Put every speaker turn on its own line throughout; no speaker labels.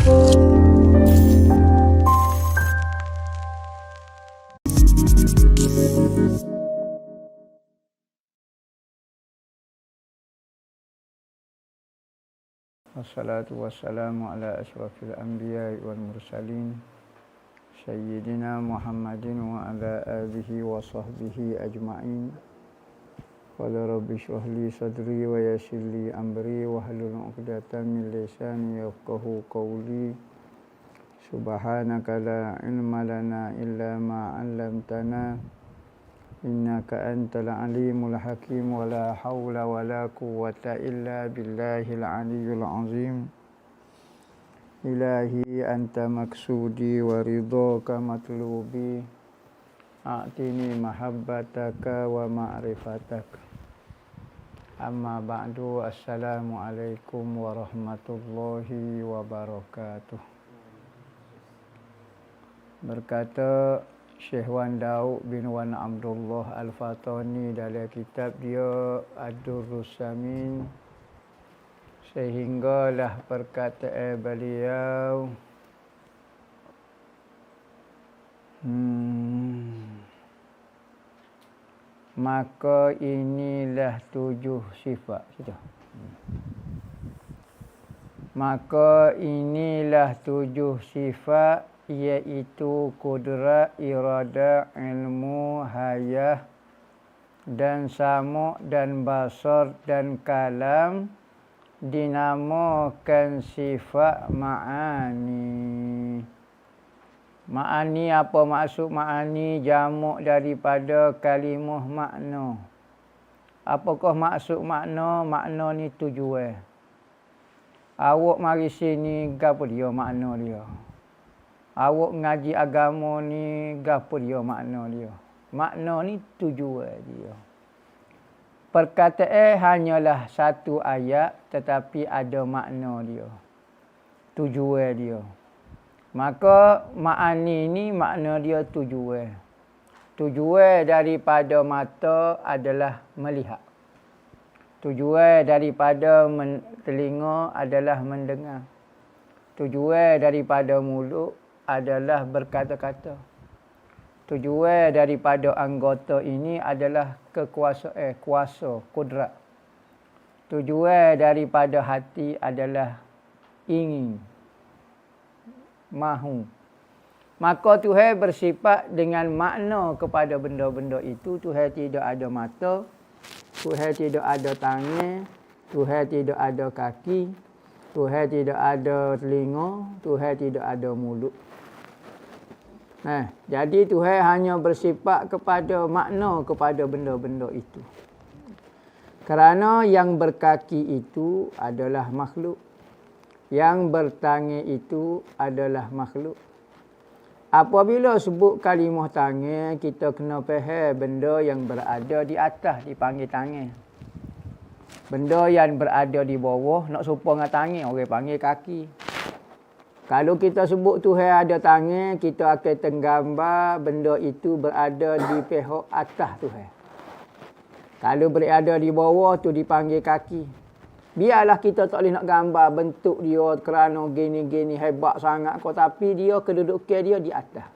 Wassalatu wassalamu ala asyrafil anbiya'i wal mursalin Sayyidina Muhammadin wa ala alihi wa sahbihi ajma'in. Qala rabbi shrah li sadri wa yassir li amri wa hlul 'uqdatam min lisani yafqahu qawli. Subhanaka la ilma lana illa ma 'allamtana innaka antal alimul hakim. Wa la hawla wa la quwwata illa billahil aliyyil azim. Ilahi anta maksudi wa ridhaka matlubi. A'tini mahabbataka wa ma'rifataka. Amma ba'du. Assalamualaikum warahmatullahi wabarakatuh. Berkata Syekh Wan Daud bin Wan Abdullah Al-Fatani dalam kitab dia Ad-Durrus Samin, sehinggalah perkataan beliau maka inilah 7 sifat. Maka inilah 7 sifat, iaitu kudrat, irada, ilmu, hayah dan samuk dan basar dan kalam, dinamakan sifat ma'ani. Ma'ani apa maksud ma'ani? Jamak daripada kalimah makna. Apakah maksud makna? Makna ni tujuan. Awak mari sini, gapo dia makna dia? Awak ngaji agama ni, gapo dia makna dia? Makna ni tujuan dia. Perkataan hanyalah satu ayat, tetapi ada makna dia, tujuan dia. Maka ma'ani ni makna dia tujuan. Tujuan daripada mata adalah melihat. Tujuan daripada telinga adalah mendengar. Tujuan daripada mulut adalah berkata-kata. Tujuan daripada anggota ini adalah kekuasaan, kuasa, kudrat. Tujuan daripada hati adalah ingin, mahu. Maka Tuhan bersifat dengan makna kepada benda-benda itu. Tuhan tidak ada mata, Tuhan tidak ada tangan, Tuhan tidak ada kaki, Tuhan tidak ada telinga, Tuhan tidak ada mulut. Jadi Tuhan hanya bersifat kepada makna kepada benda-benda itu. Kerana yang berkaki itu adalah makhluk, yang bertangan itu adalah makhluk. Apabila sebut kalimah tangan, kita kena faham benda yang berada di atas dipanggil tangan. Benda yang berada di bawah nak serupa dengan tangan, orang panggil kaki. Kalau kita sebut Tuhan ada tangan, kita akan tenggambar benda itu berada di pihak atas Tuhan. Kalau berada di bawah tu dipanggil kaki. Biarlah kita tak boleh nak gambar bentuk dia kerana gini-gini hebat sangat kau, tapi dia kedudukan dia di atas.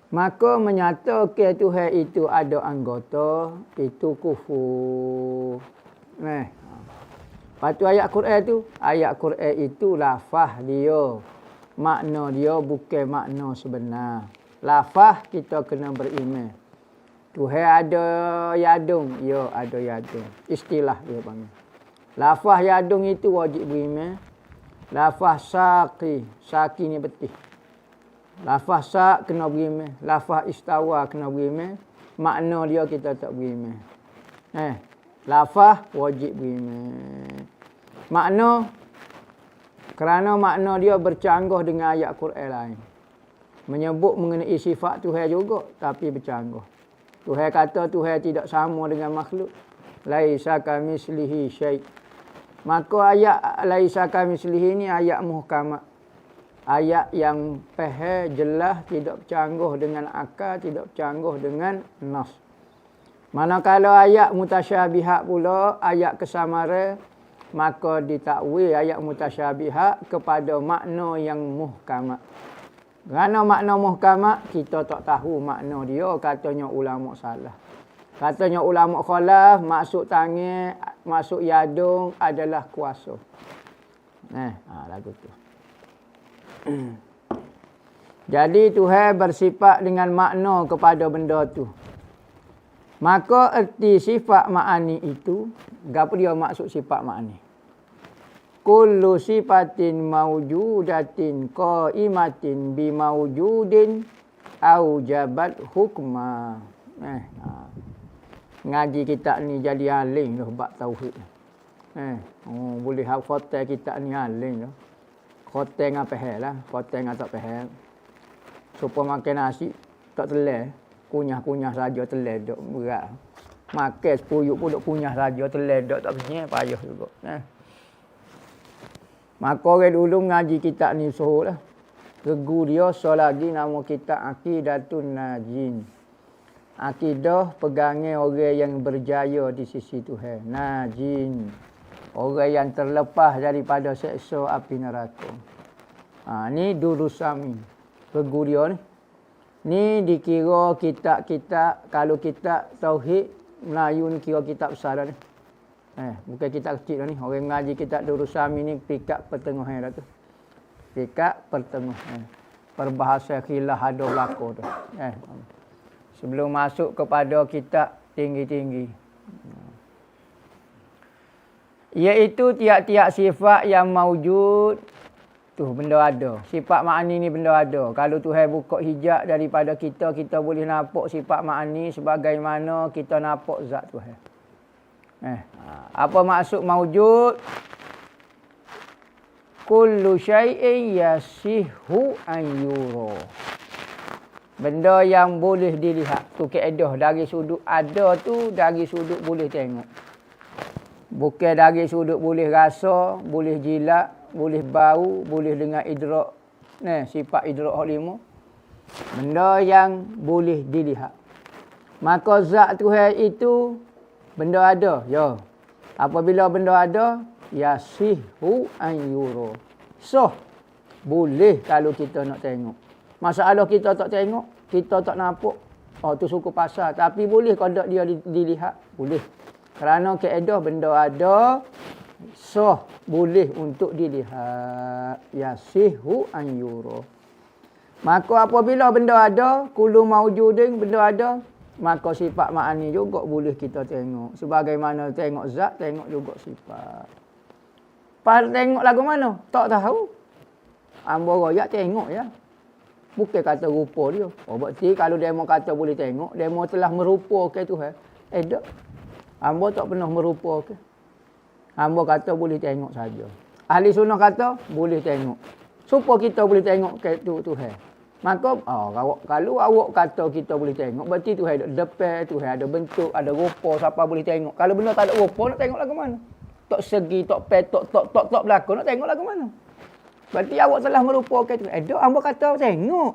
Maka menyatakan Tuhan itu ada anggota, itu kufur. Lepas tu ayat Quran itu lafaz dia. Makna dia bukan makna sebenar. Lafaz kita kena beriman. Tuhan ada yadung, ya ada yadung. Istilah dia panggil. Lafaz yadung itu wajib beriman. Lafaz saki ni betih. Lafaz sak kena beriman. Lafaz istawa kena beriman. Makna dia kita tak beriman. Lafaz wajib beriman. Makna, kerana makna dia bercanggah dengan ayat Quran lain. Menyebut mengenai sifat Tuhan juga, tapi bercanggah. Tuhan kata Tuhan tidak sama dengan makhluk. Laisa kamitslihi syai'. Maka ayat laisa kamitslihi ni ayat muhkamat. Ayat yang faham, jelas, tidak bercanggah dengan akal, tidak bercanggah dengan nas. Manakala ayat mutasyabihat pula, ayat kesamaran, maka ditakwil ayat mutasyabihat kepada makna yang muhkamat. Kerana makna muhkamat, kita tak tahu makna dia, katanya ulama salah. Katanya ulama khalaf, maksud tangan, maksud yadung adalah kuasa. Lagu tu. Jadi Tuhan bersifat dengan makna kepada benda tu. Maka erti sifat ma'ani itu, apa dia maksud sifat ma'ani? Kullu sifatin mawjudatin qa'imatin bimawjudin aujabat hukma. Ngaji kitab ni jadi alim dah bab tauhid. Boleh khotel kitab ni alim dah. Khotel dengan faham lah, khotel dengan tak faham. Supaya makan nasi tak telai, kunyah-kunyah saja telai dok berat. Makan sepuyuk pun dok kunyah saja telai dok tak punya payah juga. Maka orang dulu ngaji kitab ni suruh lah. Regu dia so lagi nama kitab Aqidatun Najin. Akidah pegangan orang yang berjaya di sisi Tuhan. Najin. Orang yang terlepas daripada seksa api neraka. Ni Durusami. Regu dia ni. Ni dikira kitab-kitab, kalau kitab Tauhid Melayu ni kira kitab besar dah ni. Bukan kitab kecil dah ni. Orang ngaji kitab Durusami ni peringkat pertengahan dah tu. Peringkat pertengahan. Perbahasa khilaf ada berlaku tu. Sebelum masuk kepada kitab tinggi-tinggi. Iaitu tiap-tiap sifat yang maujud. Tu benda ada. Sifat ma'ani ni benda ada. Kalau Tuhan buka hijab daripada kita, kita boleh nampak sifat ma'ani sebagaimana kita nampak zat Tuhan. Apa maksud maujud? Kullu syai'in yasihu an yura. Benda yang boleh dilihat. Tu kaedah dari sudut ada tu, dari sudut boleh tengok. Bukan dari sudut boleh rasa, boleh jilat, boleh bau, boleh dengar idrak. Sifat idrak 5. Benda yang boleh dilihat. Maka zat Tuhan itu benda ada. Ya. Apabila benda ada, yasihu an yura. So, boleh kalau kita nak tengok. Masalah kita tak tengok, kita tak nampak. Tu suku pasal. Tapi boleh kalau dia dilihat? Boleh. Kerana kaedah benda ada, so boleh untuk dilihat. Yasihu an yura. Maka apabila benda ada, kullu maujudin benda ada, maka sifat ma'ani juga boleh kita tengok. Sebagaimana tengok zat, tengok juga sifat. Tengok lagu mana? Tak tahu. Ambo royak tengok ya. Bukan kata rupa dia. Berarti kalau demo kata boleh tengok, demo telah merupakan Tuhan. Tak. Ambo tak pernah merupakan. Ambo kata boleh tengok saja. Ahli sunnah kata boleh tengok. Supaya kita boleh tengok ke Tuhan. Maka kalau awak kata kita boleh tengok, berarti Tuhan ada depan, Tuhan ada bentuk, ada rupa, siapa boleh tengok. Kalau benda tak ada rupa, nak tengok lagu mana? Tak segi, tak petok, tak belakang, nak tengok lagu mana? Berarti awak telah merupakan Tuhan. Hamba kata tengok.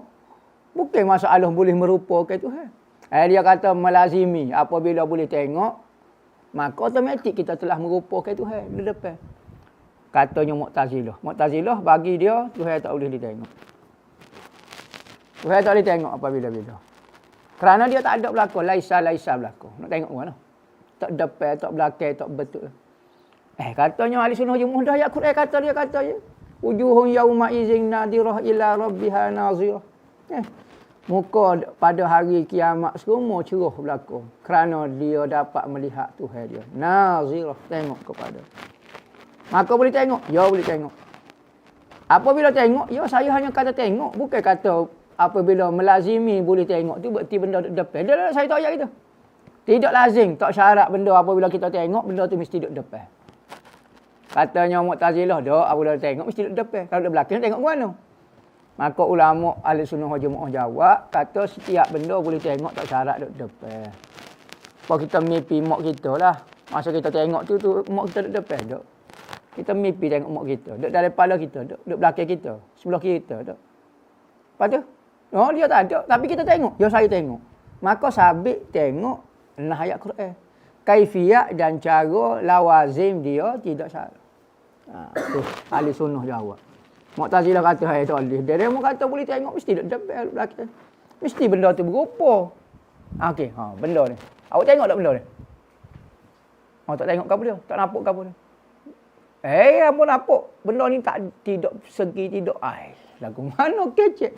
Bukan masalah boleh merupakan Tuhan. Dia kata melazimi. Apabila boleh tengok, maka otomatik kita telah merupakan Tuhan di depan. Katanya Mu'tazilah. Mu'tazilah bagi dia, Tuhan tak boleh ditengok. Tuhan tak boleh tengok apabila-bila. Kerana dia tak ada belakang. Laisa belakang. Nak tengok mana? Tak depan, tak belakang, tak betul. Katanya ahli sunnah jumuh dah ayat Quran kata je. Wujuhun yauma izin nadirah ila rabbiha nazirah. Muka pada hari kiamat semua cerah berlaku. Kerana dia dapat melihat Tuhan dia. Nazirah, tengok kepada. Maka boleh tengok? Ya boleh tengok. Apabila tengok, ya saya hanya kata tengok. Bukan kata apabila melazimi boleh tengok tu berarti benda depan. Dia saya tak ayat itu. Tidak lazim, tak syarat benda apabila kita tengok, benda tu mesti duduk depan. Katanya Mu'tazilah dah, apabila tengok mesti duduk depan. Kalau duduk belakang tengok ke mana? Maka ulama ahli sunnah wal jamaah jawab, kata setiap benda boleh tengok tak syarat duduk depan. Kalau kita mimpi mak kita lah. Masa kita tengok tu mak kita duduk depan tak? Kita mimpi tengok mak kita. Duduk dalam kepala kita, duduk belakang kita, sebelah kiri kita tak? Lepas tu, dia tak ada. Tapi kita tengok. Ya saya tengok. Maka sabit tengok nah ayat Quran. Kaifiyat dan cara lawazim dia tidak salah. Tu ahli sunnah jawab. Mu'tazilah kata hai toleh. Dia mau kata boleh tengok mesti dekat belakang. Mesti benda tu berupa. Okey, benda ni. Awak tengok tak benda ni? Awak tak tengok ke apa dia? Tak nampak ke apa dia? Apa nampak? Benda ni tidak segi tidak. Lagu mana kecek.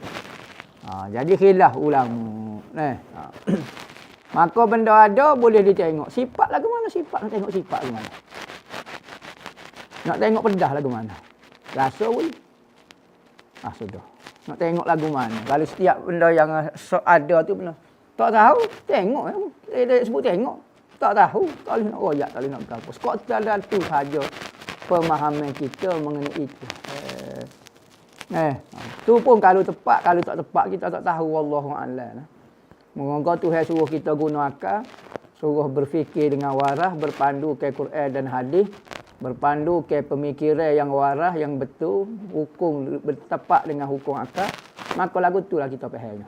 Jadi khilaf ulama. Maka benda ada boleh ditengok. Sifat lagu mana sifat? Nak tengok sifat lagu mana? Nak tengok pedah lagu mana? Rasa boleh. Sudah. Nak tengok lagu mana? Kalau setiap benda yang ada tu benar. Tak tahu, tengok. Dia sebut tengok. Tak tahu, tak boleh nak royak, tak boleh nak berapa. Sekadar tu saja pemahaman kita mengenai itu. Tu pun kalau tepat, kalau tak tepat kita tak tahu, wallahu a'lam. Moga Tuhan suruh kita guna akal, suruh berfikir dengan waras, berpandu ke Quran dan hadis, berpandu ke pemikiran yang waras, yang betul, hukum bertepat dengan hukum akal, maka lagu itulah kita faham.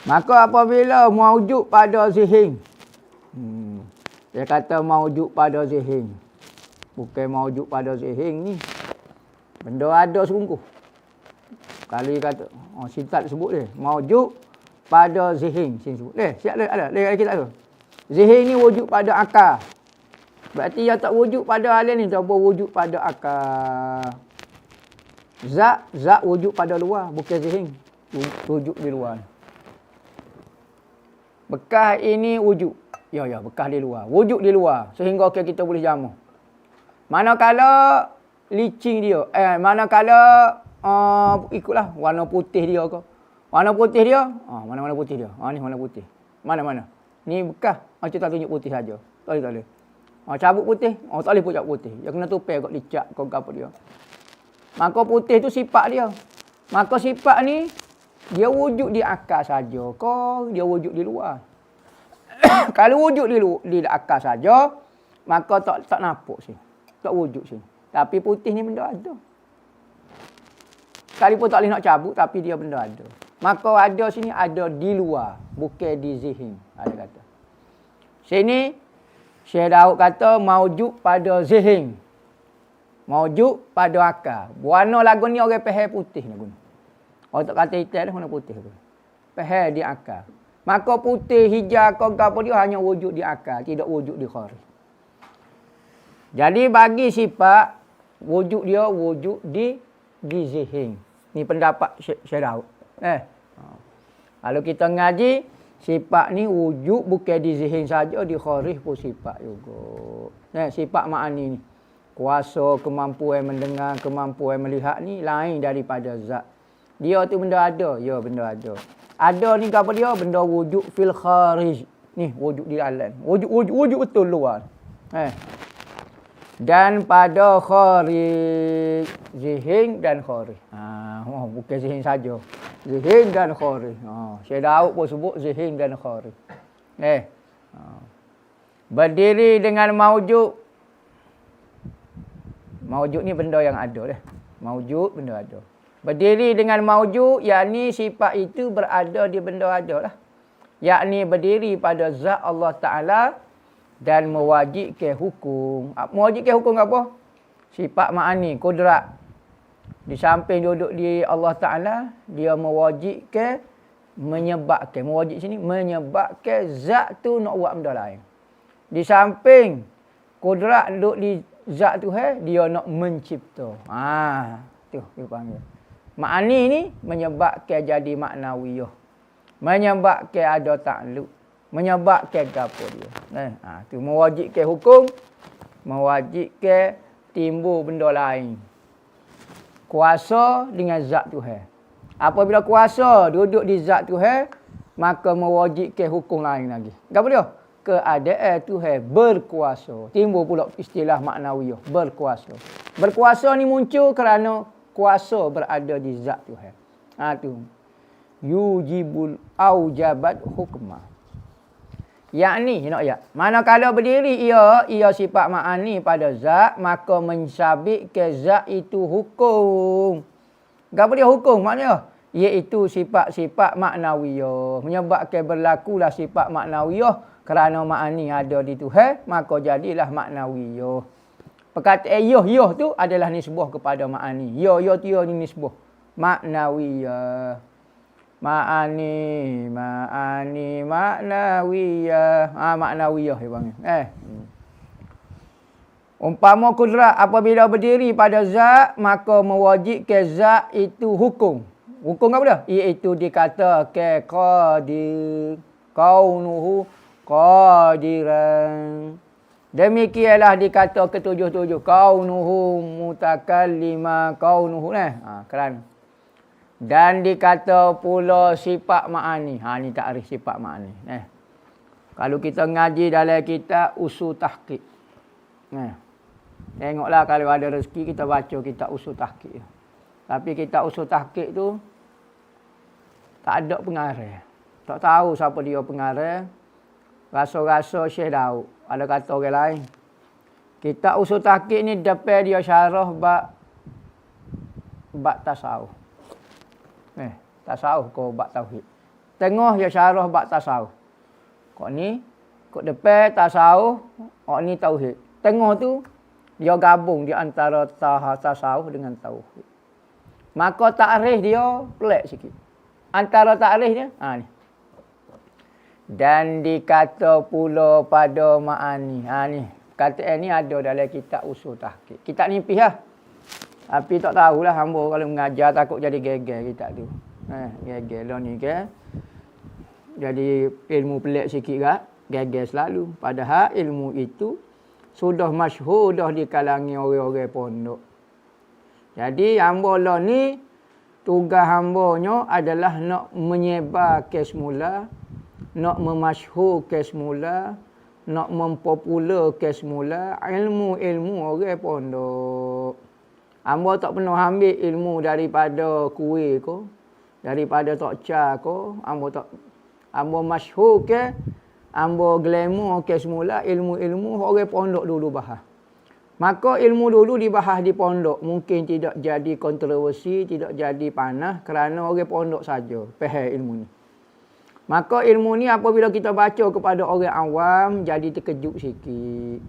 Maka apabila mawujud pada zihin, dia kata mawujud pada zihin, bukan mawujud pada zihin ni, benda ada sungguh. Kalau dia kata, Sintat sebut dia, mawujud pada zihin. Sebut. Siap ada. Kita tu. Zihin ni wujud pada akal. Berarti yang tak wujud pada alam ni, tak wujud pada akal. Zat wujud pada luar, bukan zihin. Wujud di luar. Bekas ini wujud. Ya, bekas di luar. Wujud di luar. Sehingga kita boleh jamu. Manakala licin dia. Manakala ikutlah warna putih dia ke. Warna putih dia. Mana putih dia. Ni warna putih. Mana. Ni bekas. Kita tunjuk putih saja. Tak boleh. Cabut putih. Tak boleh pun cabut putih. Dia kena tupai kot licak ke apa dia. Maka putih tu sifat dia. Maka sifat ni dia wujud di akal saja ke dia wujud di luar. Kalau wujud di akal saja, maka tak nampak sini. Tak wujud sini. Tapi putih ni benda ada. Sekalipun tak boleh nak cabut, tapi dia benda ada. Maka ada sini, ada di luar. Bukan di zihin. Ada kata. Sini, Syekh Daud kata, mawujud pada zihin. Mawujud pada akal. Warna lagu ni orang pahal putih lagu ni. Orang tak kata hitam dah, warna putih. Pahal di akal. Maka putih, hijau, apa dia hanya wujud di akal. Tidak wujud di kharij. Jadi bagi sifat, wujud dia wujud di zihin. Ni pendapat Syekh Daud. Kalau kita ngaji, sifat ni wujud bukan di zihin saja, di kharij pun sifat juga. Sifat ma'ani ni. Kuasa, kemampuan mendengar, kemampuan melihat ni lain daripada zat. Dia tu benda ada. Ya, benda ada. Ada ni apa dia? Benda wujud fil kharij. Ni wujud di alam. Wujud betul luar. Dan pada kharij, zihin dan kharij. Bukan zihin saja. Zihin dan kharij. Syekh Daud pun sebut zihin dan kharij. Berdiri dengan mawujud. Mawujud ni benda yang ada dah. Mawujud benda ada. Berdiri dengan mawujud, yakni sifat itu berada di benda ada lah. Yakni berdiri pada zat Allah Ta'ala dan mewajibkan hukum. Mewajibkan hukum apa? Sifat ma'ani, kudrat. Di samping duduk di Allah Ta'ala, dia mewajibkan, menyebabkan. Mewajib sini, menyebabkan zat tu nak buat benda lain. Di samping kudrat duduk di zat Tuhan, dia nak mencipta. Tu dia panggil. Ma'ani ni menyebabkan jadi maknawiyah. Menyebabkan ada takluk. Menyebabkan apa dia. Tu mewajibkan hukum. Mewajibkan timbul benda lain. Kuasa dengan zat Tuhan. Apabila kuasa duduk di zat Tuhan, maka mewajibkan hukum lain lagi. Apa dia? Keadaan Tuhan berkuasa. Timbul pula istilah maknawiyah. Berkuasa. Berkuasa ni muncul kerana kuasa berada di zat Tuhan. Tu. Yujibul aujabat hukmah. Yakni, manakala berdiri ia sifat ma'ani pada zat, maka mensabitkan zat itu hukum. Apa dia hukum? Maknanya, iaitu sifat-sifat maknawiyah. Menyebabkan berlakulah sifat maknawiyah kerana ma'ani ada di Tuhan, maka jadilah maknawiyah. Perkataan yoh tu adalah nisbah kepada ma'ani. Yo tu ni nisbah. Ma'nawiyah. Ma'ani ma'nawiyah. Ma'nawiyah dia panggil. Umpama kudrat apabila berdiri pada zat, maka mewajibkan zat itu hukum. Hukum apa dah? Iaitu dikatakan qadir. Kaunuhu qadiran. Demikianlah dikata ketujuh-tujuh. Kaunuhu mutakallima kaunuhu. Kerana. Dan dikata pula sifat ma'ani. Ni takrif sifat ma'ani. Kalau kita ngaji dalam kitab usul tahqiq. Tengoklah kalau ada rezeki kita baca kitab usul tahqiq. Tapi kitab usul tahqiq tu tak ada pengarah. Tak tahu siapa dia pengarah. Rasa-rasa Syekh Daud. Ada kata orang lain. Kitab usul tahqiq ni depan dia syarah bab tasawuf. Tasawuf ke bab tauhid. Tengah dia syarah bab tasawuf. Kok ni, kok depan tasawuf, kok ni tauhid. Tengah tu dia gabung di antara tasawuf dengan tauhid. Maka takrif dia pelik sikit. Antara takrif dia, ni. Dan dikata pula pada ma'ani. Ni. Kataan ni ada dalam kitab usul tahqiq. Kitab nipis lah. Tapi tak tahulah hamba kalau mengajar takut jadi geger kitab tu. Geger lah ni ke. Jadi ilmu pelik sikit kan. Geger selalu. Padahal ilmu itu sudah masyhur dah di kalangan orang-orang pondok. Jadi hamba lah ni tugas hambanya adalah nak menyebarkan semula, nak memasyhurkan semula, nak mempopularkan semula ilmu-ilmu orang pondok. Hamba tak pernah ambil ilmu daripada kuih ko, daripada tok cha ko, hamba masyhurkan, hamba glamour ke semula ilmu-ilmu orang pondok dulu bahas. Maka ilmu dulu dibahas di pondok. Mungkin tidak jadi kontroversi, tidak jadi panas kerana orang pondok saja faham ilmu ni. Maka ilmu ni apabila kita baca kepada orang awam jadi terkejut sikit.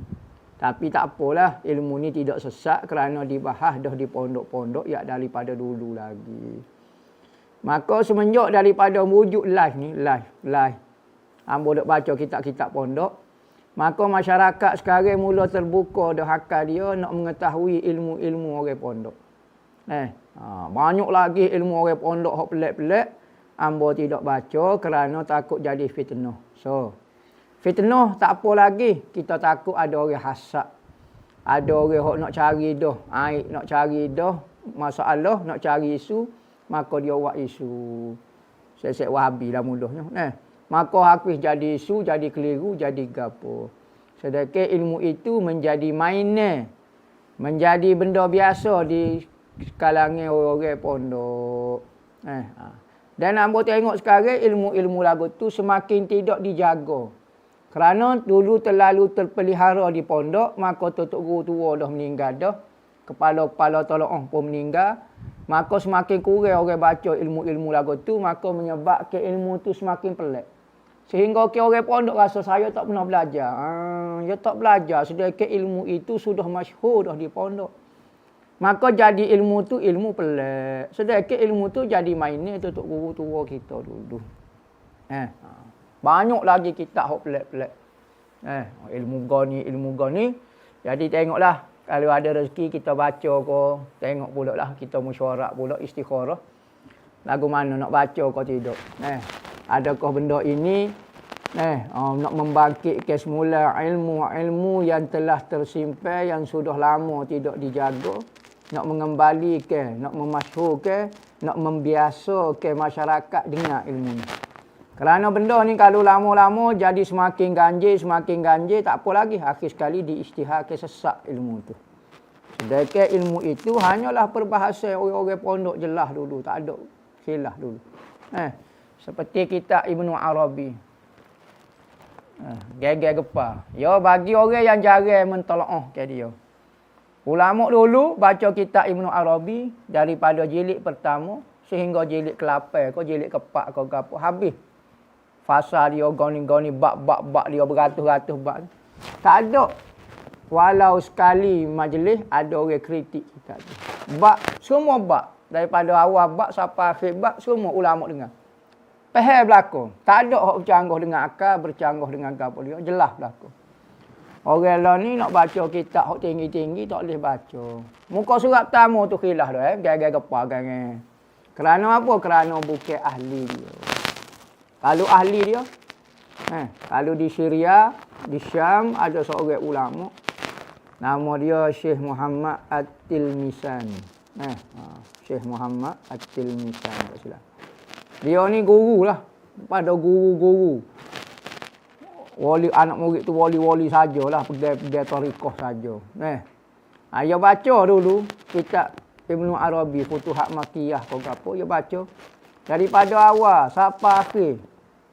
Tapi tak apalah, ilmu ni tidak sesat kerana dibahas dah di pondok-pondok ya daripada dulu lagi. Maka semenjak daripada wujud live ni, live. Hamba duk baca kitab-kitab pondok. Maka masyarakat sekarang mula terbuka dah akal dia nak mengetahui ilmu-ilmu orang pondok. Banyak lagi ilmu orang pondok hak pelik-pelik. Hamba tidak baca kerana takut jadi fitnah. So, fitnah tak apa lagi. Kita takut ada orang hasad. Ada orang hak nak cari dah aib, nak cari dah masalah, nak cari isu. Maka dia buat isu. Sesek Wahabi lah mudahnya. Maka habis jadi isu, jadi keliru, jadi gapo. Sedangkan ilmu itu menjadi mainan. Menjadi benda biasa di kalangan orang pondok. Dan hamba tengok sekarang ilmu-ilmu lagu tu semakin tidak dijaga. Kerana dulu terlalu terpelihara di pondok, maka tutup guru tua dah meninggal dah. Kepala-kepala tolong pun meninggal. Maka semakin kurang orang baca ilmu-ilmu lagu tu, maka menyebabkan ilmu tu semakin pelik. Sehingga orang pondok rasa saya tak pernah belajar. Dia tak belajar sedangkan ilmu itu sudah masyhur dah di pondok. Maka jadi ilmu tu ilmu pelik. Sedangkan ilmu tu jadi mainan tutup guru tua kita dulu. Banyak lagi kitab hok pelik-pelik. Ilmu gani. Jadi tengoklah kalau ada rezeki kita baca ko, tengok pula lah kita mesyuarat pula istikharah. Lagu mana nak baca ko tidak. Adakah benda ini nak membangkitkan semula ilmu-ilmu yang telah tersimpan, yang sudah lama tidak dijaga, nak mengembalikan, nak memasyhurkan, nak membiasakan masyarakat dengan ilmu ni. Kerana benda ni kalau lama-lama jadi semakin ganjil, tak apa lagi. Akhir sekali diisytiharkan sesak ilmu tu. Sedangkan ilmu itu hanyalah perbahasan orang-orang pondok jelas dulu. Tak ada khilaf dulu. Seperti kitab Ibnu Arabi. Geger gepar. Ya bagi orang yang jarang mentolaah ke dia. Ulama dulu baca kitab Ibnu Arabi daripada jilid pertama sehingga jilid ke-8 ke jilid ke-4 ke apa habis. Fasa dia goni-goni bab dia beratus-ratus bab. Tak ada. walau sekali majlis ada orang kritik kita tu. Bab, semua bab. Daripada awal bab sampai akhir bab, semua ulama dengar. Faham berlaku. Tak ada hak bercanggah dengan akal, bercanggah dengan apa dia. Jelas berlaku. Orang lah ni nak baca kitab hak tinggi-tinggi tak boleh baca. Muka surat pertama tu khilaf dah Gaya-gaya kepa kan. Kerana apa? Kerana bukan ahli dia. Kalau ahli dia, kalau di Syria, di Syam ada seorang ulama. Nama dia Syekh Muhammad At-Tilmisani. Syekh Muhammad At-Tilmisani tak silap. Dia ni guru lah. Pada guru-guru. Wali anak murid tu wali-wali sajalah, pergi tarikah saja. Dia baca dulu kitab Ibnu Arabi Futuhat Makkiyah kau apa dia baca. Daripada awal sampai akhir.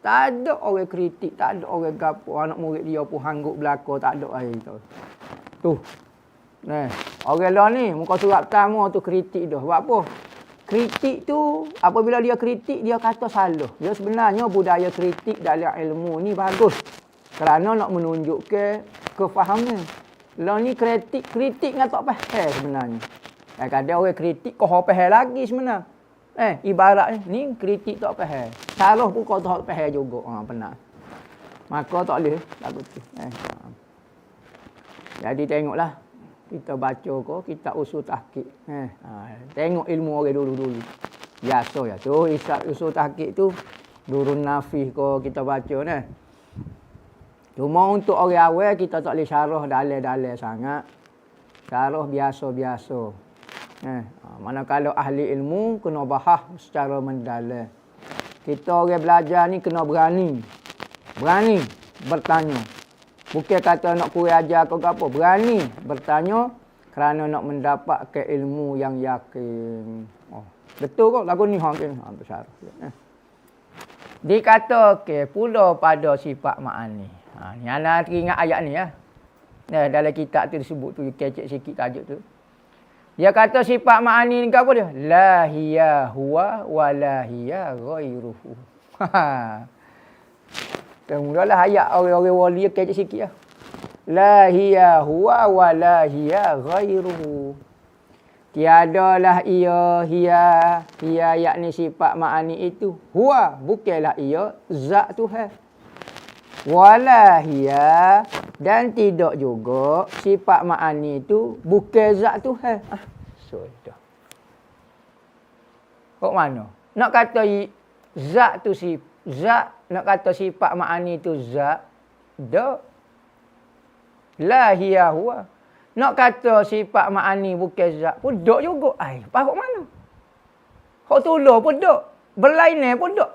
Tak ada orang kritik, tak ada orang gapo, anak murid dia pun hanggup belaka, tak ada air tu. Tu. Orang lah ni muka surat pertama tu kritik dah. Buat apa? Kritik tu apabila dia kritik dia kata salah. Dia sebenarnya budaya kritik dalam ilmu ni bagus. Kerana nak menunjukkan kefahaman. Lah ni kritik dengan tak faham sebenarnya. Kadang orang kritik kau faham lagi sebenarnya. Ibarat ni kritik tak faham. Salah pun kau tak faham juga. Pernah. Maka tak boleh lagu tu. Jadi tengoklah. Kita baca ko, kita usul tahqiq. Tengok ilmu orang dulu-dulu. Biasa ya tu. Usul tahqiq tu. Durun Nafih ko kita baca ni. Cuma untuk orang awal kita tak boleh syarah dalil-dalil sangat. Syarah biasa-biasa. Manakala ahli ilmu kena bahas secara mendalam. Kita orang belajar ni kena berani. Berani bertanya. Bukan kata nak kurang ajar ke apa. Berani bertanya kerana nak mendapatkan ilmu yang yakin. Betul kok lagu ni hang kan. Syarah. Dikatakan pula pada sifat ma'ani. Ni anak ingat ayat ni ya. Dalam kitab tu disebut tu kecek sikit tajuk tu. Dia kata sifat ma'ani ni apa dia? La hiya huwa wa la hiya ghairuhu. Mulalah ayat orang-orang wali kecek sikit ya. La hiya huwa wa la hiya ghairuhu. Tiadalah ia hiya yakni sifat ma'ani itu. Huwa bukanlah ia zat Tuhan. Wala hiya dan tidak juga sifat ma'ani itu bukan zat Tuhan. Sudah. Kok mana? Nak kata zat tu zat, nak kata sifat ma'ani itu zat, dak. La hiya huwa. Nak kata sifat ma'ani bukan zat pun dak juga. Faham mana? Kok tolong pun dak. Berlainan pun dak.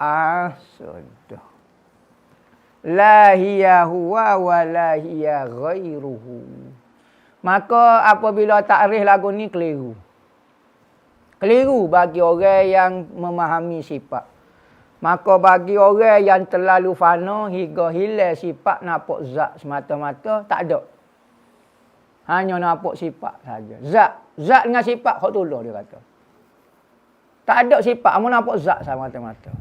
Sudah. La hiya huwa wa la hiya ghairuhu. Maka apabila takrif lagu ni keliru. Keliru bagi orang yang memahami sifat. Maka bagi orang yang terlalu fana hingga hilang sifat nampak zat semata-mata tak ada. Hanya nampak sifat saja. Zat dengan sifat hak tolong dia kata. Tak ada sifat, amun nampak zat semata-mata.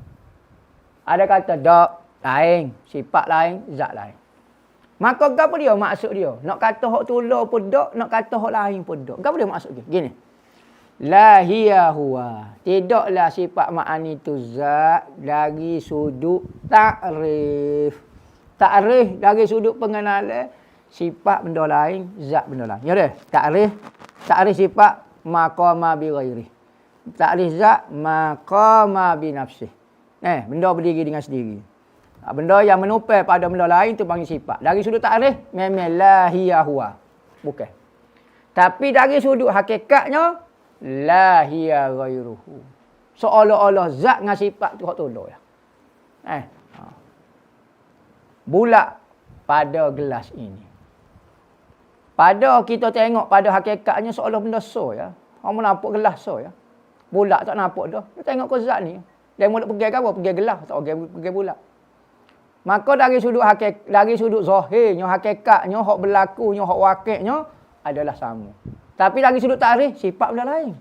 Ada kata dak lain, sifat lain, zat lain. Maka apa dia maksud dia? Nak kata hak tolong pun dak, nak kata hak lain pun dak. Apa dia maksud dia? Gini. La hiya huwa. Tidaklah sifat ma'ani itu zat dari sudut takrif. Takrif dari sudut pengenalan sifat benda lain, zat benda lain. Ya dah? Takrif sifat maqama bi ghairi. Takrif zat maqama bi nafsih. Benda berdiri dengan sendiri. Benda yang menupai pada benda lain tu panggil sifat. Dari sudut takrif memang la hiya huwa. Bukan. Tapi dari sudut hakikatnya la hiya ghairuhu. Seolah-olah zat dengan sifat tu hak tolong ya. Bulat pada gelas ini. Pada kita tengok pada hakikatnya seolah benda so ya. Kamu nampak gelas so ya. Bulat tak nampak dah. Kita tengok ke zat ni. Dia mula pergi ke apa? Pergi gelas tak pergi bulat. Maka dari sudut dari sudut zahirnya, hakikatnya, hak berlakunya, hak wakilnya adalah sama. Tapi dari sudut takrif sifat benda lain.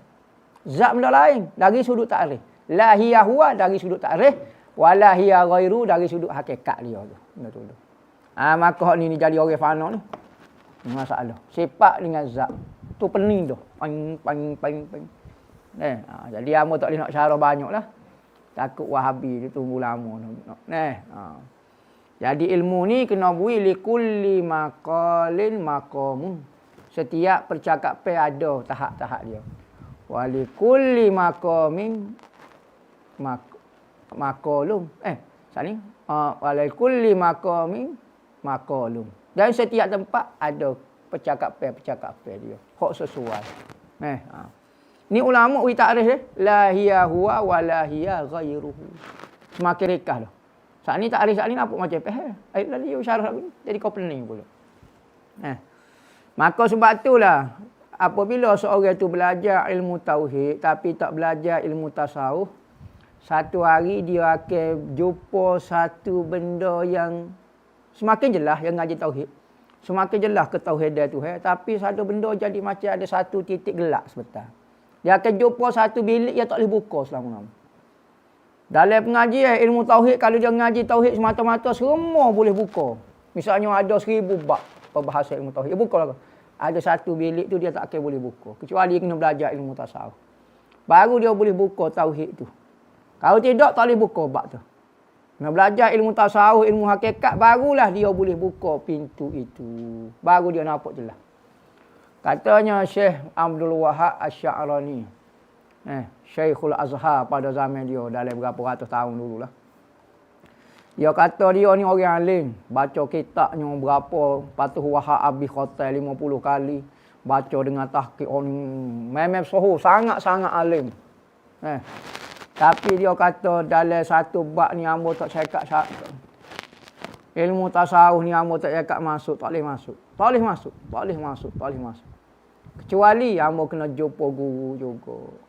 Zat benda lain dari sudut takrif. La hiya huwa dari sudut takrif, wa la hiya ghairu dari sudut hakikat dia tu. Benda tu. Maka hak ni jadi orang fana ni. Masalah. Sifat dengan zat. Tu pening tu. Pang. Jadi hamba tak boleh nak syarah banyaklah. Takut Wahabi dia tunggu lama nak. Jadi ilmu ni kena bui likulli maqalin maqamun. Setiap percakapan ada tahap-tahap dia. Wa likulli maqamin maqalum. Saling. Wa likulli maqamin maqalum. Dan setiap tempat ada percakapan dia. Hak sesuai. Ni ulama wi takrif dia. La hiya huwa wa la hiya ghairuhu. Semakin rekah dah. Saat ni takrif saat ni nampak macam ayat tadi syarah ni jadi kau pening pula. Maka sebab itulah apabila seorang itu belajar ilmu tauhid tapi tak belajar ilmu tasawuf, satu hari dia akan jumpa satu benda yang semakin jelas yang ngaji tauhid. Semakin jelas ketauhidan Tuhan, tapi satu benda jadi macam ada satu titik gelap sebentar. Dia akan jumpa satu bilik yang tak boleh buka selama-lamanya. Dalam pengajian ilmu tauhid, kalau dia ngaji tauhid semata-mata, semua boleh buka. Misalnya ada 1000 bab perbahasan ilmu tauhid, buka lah. Ada satu bilik tu dia tak akan boleh buka. Kecuali dia kena belajar ilmu tasawuf. Baru dia boleh buka tauhid tu. Kalau tidak, tak boleh buka bab tu. Kena belajar ilmu tasawuf, ilmu hakikat, barulah dia boleh buka pintu itu. Baru dia nampak jelas. Katanya Syekh Abdul Wahab Asy-Sya'rani. Syekhul Azhar pada zaman dia dalam berapa ratus tahun dululah. Dia kata dia ni orang alim, baca kitabnya berapa Patuh Wahab Abi Khotai 50 kali, baca dengan tahqiq memang sahih, sangat-sangat alim. Tapi dia kata dalam satu bab ni hamba tak cakap ilmu tasawuf ni hamba tak cakap masuk, tak boleh masuk. Tak boleh masuk. Kecuali hamba kena jumpa guru juga.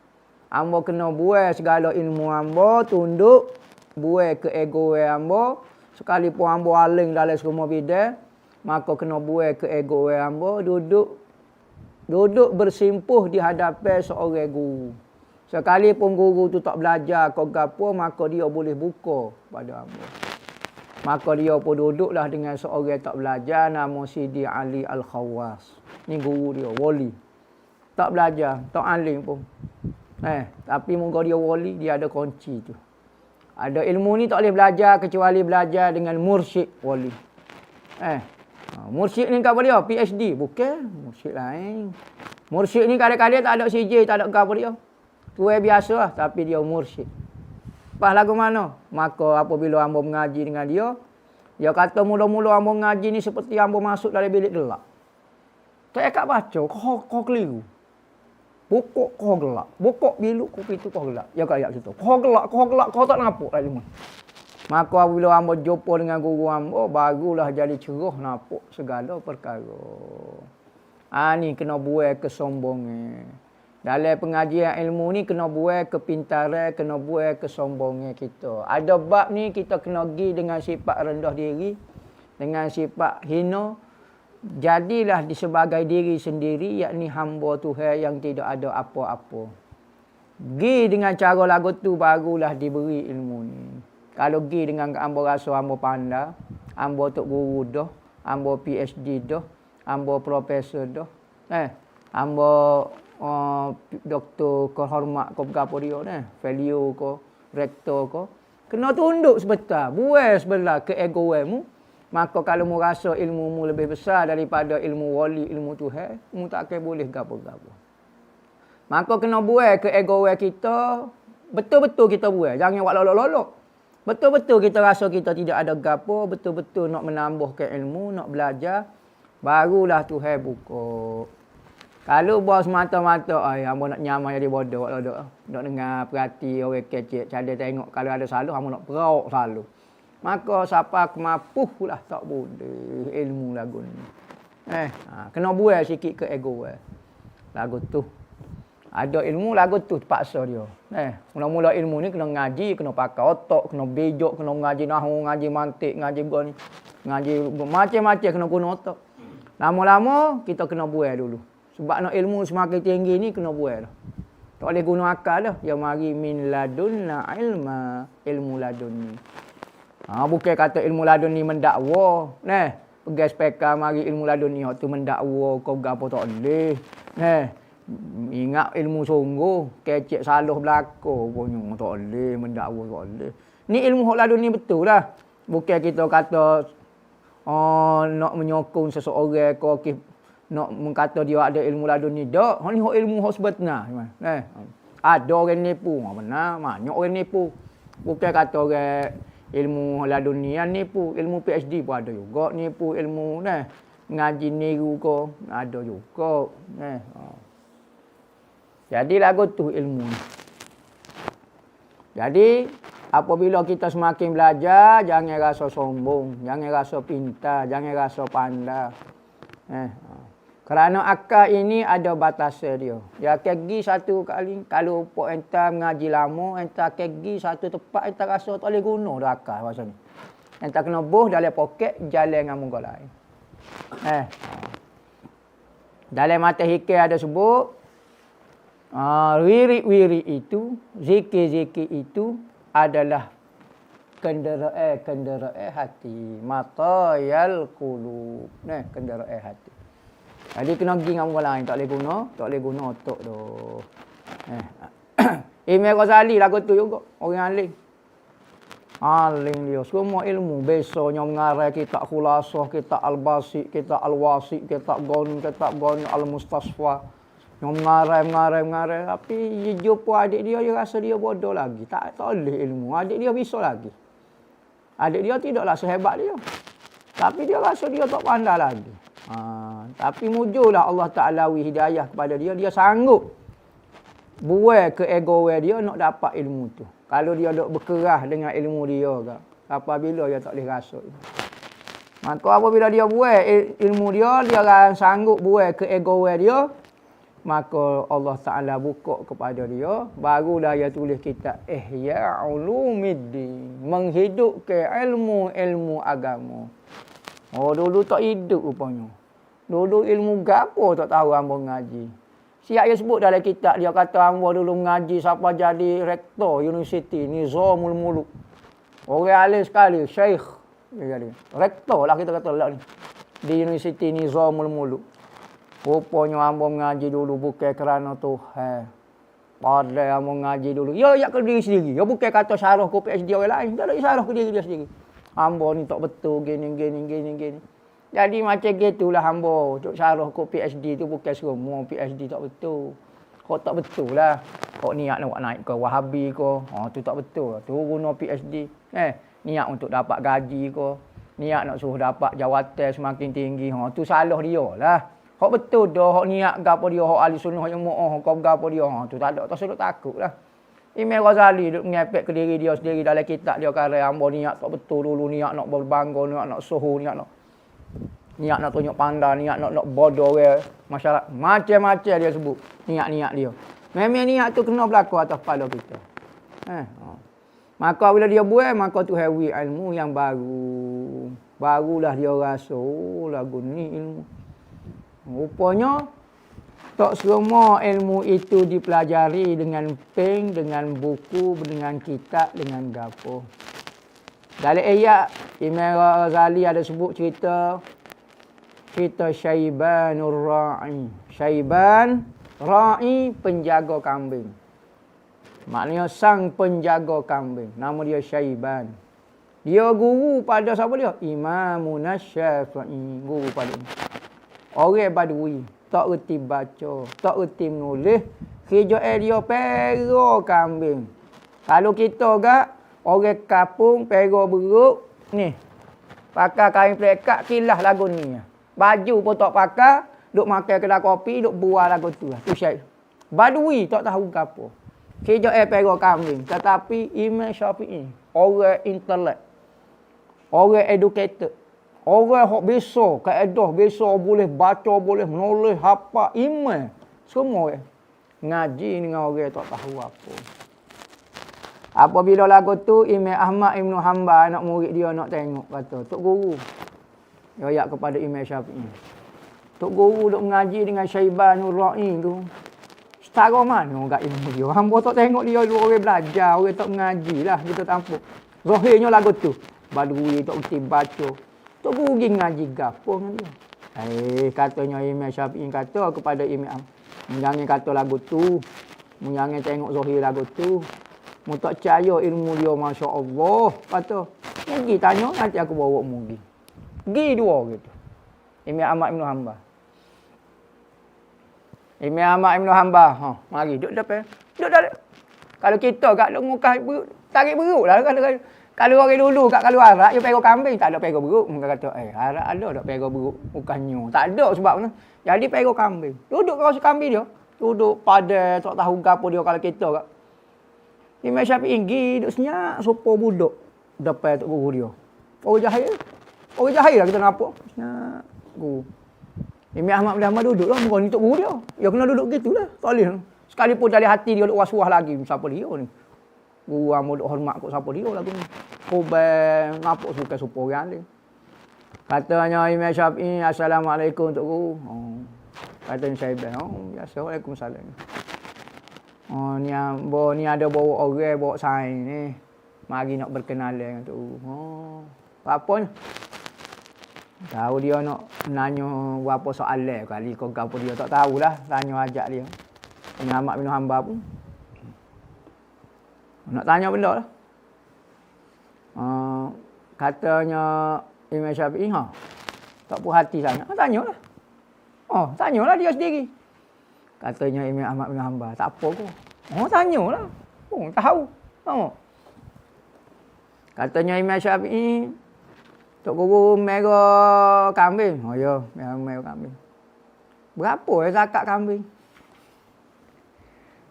Hamba kena buai segala ilmu hamba, tunduk, buai ke ego hamba. Sekalipun hamba alim dalam semua bidang, maka kena buai ke ego hamba, duduk bersimpuh di hadapan seorang guru. Sekalipun guru tu tak belajar kau gapo, maka dia boleh buka pada hamba. Maka dia pun duduklah dengan seorang tak belajar nama Sidi Ali Al-Khawas. Ni guru dia, wali. Tak belajar, tak alim pun. Tapi moga dia wali, dia ada kunci tu. Ada ilmu ni tak boleh belajar kecuali belajar dengan mursyid wali. Mursyid ni apa dia? PhD. Bukan, mursyid lain. Mursyid ni kadang-kadang tak ada CJ, tak ada apa dia. Tu biasa lah, tapi dia mursyid. Lepas lagu mana? Maka apabila hamba mengaji dengan dia kata mula-mula hamba mengaji ni seperti hamba masuk dalam bilik gelap. Tak ikat baca, kau keliru. Bokok kau gelap. Bokok biluk kau pintu kau gelap. Ya kaya gitu. Kau gelap, kau tak nampak lagi mana. Maka apabila hamba jumpa dengan guru hamba, barulah jadi cerah nampak segala perkara. Ni kena buai kesombongan. Dalam pengajian ilmu ni kena buai kepintaran, kena buai kesombongan kita. Ada bab ni kita kena pergi dengan sifat rendah diri, dengan sifat hina. Jadilah di sebagai diri sendiri, yakni hamba Tuhan yang tidak ada apa-apa. Gi dengan cara lagu tu barulah diberi ilmu ni. Kalau gi dengan hamba rasa hamba pandai, hamba tok guru dah, hamba PhD dah, hamba profesor dah, hamba doktor kehormat ko apa dia value ko, rektor ko. Kena tunduk sebentar, buai sebelah ke egomu. Maka kalau mu rasa ilmu lebih besar daripada ilmu wali, ilmu Tuhan, mu tak akan boleh gapo-gapo. Maka kena buai ke ego kita, betul-betul kita buai. Jangan buat lolok-lolok. Betul-betul kita rasa kita tidak ada gapo, betul-betul nak menambahkan ilmu, nak belajar, barulah Tuhan buka. Kalau buat semata-mata, hamba nak nyamai jadi bodoh, nak dengar perhati orang kecil, cara tengok kalau ada salah, hamba nak perauk salah. Maka siapa kemapuhlah tak boleh ilmu lagu ni. Kena buai sikit ke ego lagu tu. Ada ilmu lagu tu terpaksa dia. Mula-mula ilmu ni kena ngaji, kena pakai otak, kena bejok, kena ngaji nahwu, ngaji mantik, ngaji goni, ngaji macam-macam kena guna otak. Lama-lama kita kena buai dulu. Sebab nak ilmu semakin tinggi ni kena buai dah. Tak boleh guna akal dah. Ya mari min ladunna ilma, ilmu ladun ni. Bukan kata ilmu ladun ni mendakwa. Pegas peka mari ilmu laduni hak tu mendakwa kau gapo tak boleh. Ingat ilmu sungguh, kecek salah belako punya tak boleh mendakwa tak boleh. Ni ilmu hak laduni betul lah. Bukan kita kata nak menyokong seseorang kau nak mengkata dia ada ilmu laduni dak. Hak ni hak ilmu hak sebenar. Ada orang nipu, benar, banyak orang nipu. Bukan kata orang ilmu laduni yang nipu, ilmu PhD pun ada juga nipu ilmu ngaji niru ko ada juga. Jadi lagu tu ilmu ni. Jadi apabila kita semakin belajar, jangan rasa sombong, jangan rasa pintar, jangan rasa pandai. Kerana akal ini ada batasnya dia. Dia pergi satu kali, kalau pok entah mengaji lama, entah pergi satu tempat, entah rasa tak boleh guna dah akal masa ni. Entah kena buh dalam poket, jalan dengan muka lain. Dalam mata hikir ada sebut, wirid-wirid itu, zikir-zikir itu adalah kenderaan hati. Matayal qulub. Kenderaan hati. Jadi kena pergi dengan orang lain. Tak boleh guna otak tu. Imam Ghazali lagu tu juga. Orang alim. Alim dia. Semua ilmu. Besoknya mengarah kitab Khulasah, kitab Al-Basit, kitab Al-Wasit, kitab Ghani, Al-Mustasfa. Yang mengarah. Tapi dia jumpa adik dia rasa dia bodoh lagi. Tak boleh ilmu. Adik dia bisa lagi. Adik dia tidaklah sehebat dia. Tapi dia rasa dia tak pandai lagi. Tapi mujurlah Allah Ta'ala hidayah kepada dia. Dia sanggup buai ke ego dia nak dapat ilmu tu. Kalau dia dok berkerah dengan ilmu dia ke. Apabila dia tak boleh rasa. Maka apabila dia buai ilmu dia sanggup buai ke ego dia. Maka Allah Ta'ala buka kepada dia. Barulah dia tulis kitab Ihya Ulumiddin. Menghidupkan ilmu-ilmu agama. Dulu tak hidup rupanya. Dulu ilmu gapo tak tahu hamba ngaji. Siap dia sebut dalam kitab dia kata hamba dulu ngaji siapa jadi rektor universiti Nizamul Muluk. Orang alim sekali, syekh dia jadi. Rektor lah kita kata lah ni. Di universiti Nizamul Muluk. Rupanya hamba ngaji dulu bukan kerana Tuhan. Padahal hamba ngaji dulu. Ya ke diri sendiri. Ya bukan kata syarah ke PhD orang lain. Dia ada syarah ke diri dia sendiri. Hamba ni tak betul gini. Jadi macam gitulah hamba. Untuk syarah kok PhD tu bukan semua PhD tak betul. Kok tak betul lah. Kok niat nak naik ke Wahabi ke. Tu tak betul. Tu guna PhD. Niat untuk dapat gaji ke. Niat nak suruh dapat jawatan semakin tinggi. Tu salah dia lah. Kok betul dah. Kok niat gapo dia. Kok ahli sunnah yang mu'ah. Kok gapo dia. Tu tak ada. Tak suruh takut lah. Imam Ghazali duk ngepek ke diri dia sendiri dalam kitab dia kata hamba niat tak betul dulu. Niat nak berbangga. Niat nak suhu. Niat nak tunjuk pandai, niat nak bodoh orang masyarakat. Macam-macam dia sebut niat-niat dia. Memang niat tu kena berlaku atas kepala kita. Maka bila dia buat, maka tu hewi ilmu yang baru. Barulah dia rasa, lagu ni ilmu. Rupanya, tak semua ilmu itu dipelajari dengan pen, dengan buku, dengan kitab, dengan gapo. Dalam ayat, Imam Ghazali ada sebut cerita Syaibanur Ra'i. Syaiban, Ra'i, penjaga kambing. Maknanya sang penjaga kambing. Nama dia Syaiban. Dia guru pada siapa dia? Imamun Syafi'i. Guru pada ini. Orang Badui. Tak erti baca. Tak erti menulis. Kerja dia pera kambing. Kalau kita gak, orang kapung pera beruk. Ni. Pakai kain pelekat, kilah lagu ni. Baju pun tak pakai, duk makan kedai kopi, duk buah lagu tu lah. Tu Syekh. Badui tak tahu ke apa. Kerja pera kambing. Tetapi Imam Syafi'i, orang intelek. Orang educated. Orang yang bisa, kaedah bisa, boleh baca, boleh menulis, hafal, imam. Semua orang. Ngaji dengan orang tak tahu apa. Apabila lagu tu, Imam Ahmad Ibn Hanbal, anak murid dia nak tengok, kata, Tok Guru. Dia ayat kepada Imam Syafi'i. Tok Guru duk mengaji dengan Syaibanur Ra'i tu. Setara mana kat ilmu dia? Hamba tak tengok dia orang belajar, orang tak mengaji lah. Kita tampuk. Zahirnya lagu tu. Badui tak mesti baca. Tok guru pergi ngaji gapo dengan dia. Katanya Imam Syafi'i kata kepada Imam, jangan kata lagu tu, jangan tengok zahir lagu tu. Mu tak percaya ilmu dia masya-Allah. Kata, pergi tanya nanti aku bawa mu pergi. Pergi dua gitu. Imam Ahmad bin Hanbal. Imam Ahmad bin Hanbal, mari duduk depan. Duduk dah. Kalau kita kat ngukah tarik beruk lah kalau orang dulu kat kalau arak dia pegau kambing, tak ada pegau beruk. Mereka kata, arak ada tak pegau beruk bukannya. Tak ada sebabnya. Jadi pegau kambing. Duduk kau kambing dia. Duduk pada tak tahu gapo dia kalau kita kat. Imam Syafi'i pergi duduk senyap sopo budak depan tok guru dia. Orang jahil. Orang jahil lah kita nampak. Senyap guru. Imam Ahmad bin Hanbal duduk lah muka ni tok guru dia. Dia kena duduk gitulah. Tak boleh. Sekalipun dari hati dia duk was-was lagi siapa dia ni. Guru amu duk hormat kok siapa dia lagu ni. Kobai nampak suka sopo orang ni. Katanya Imam Syafi'i, assalamualaikum tok guru. Katanya saya biasa waalaikumsalam. Ni ada bawa orang, bawa sain ni. Mari nak berkenalan dengan tu. Apa ni? Tahu dia nak nanya berapa soalan kali kau gapo dia tak tahulah. Tanya ajak dia. Imam Ahmad bin Hanbal pun. Nak tanya benda lah. Katanya Imam Syafi'i, tak puas hati sangat. Tanyalah. Tanyalah dia sendiri. Katanya Imam Ahmad bin Hanbal, tak apa kau. Tanyalah. Tahu. Katanya Imam Syafi'i, tok guru merah kambing. Ya, merah kambing. Berapa zakat kambing?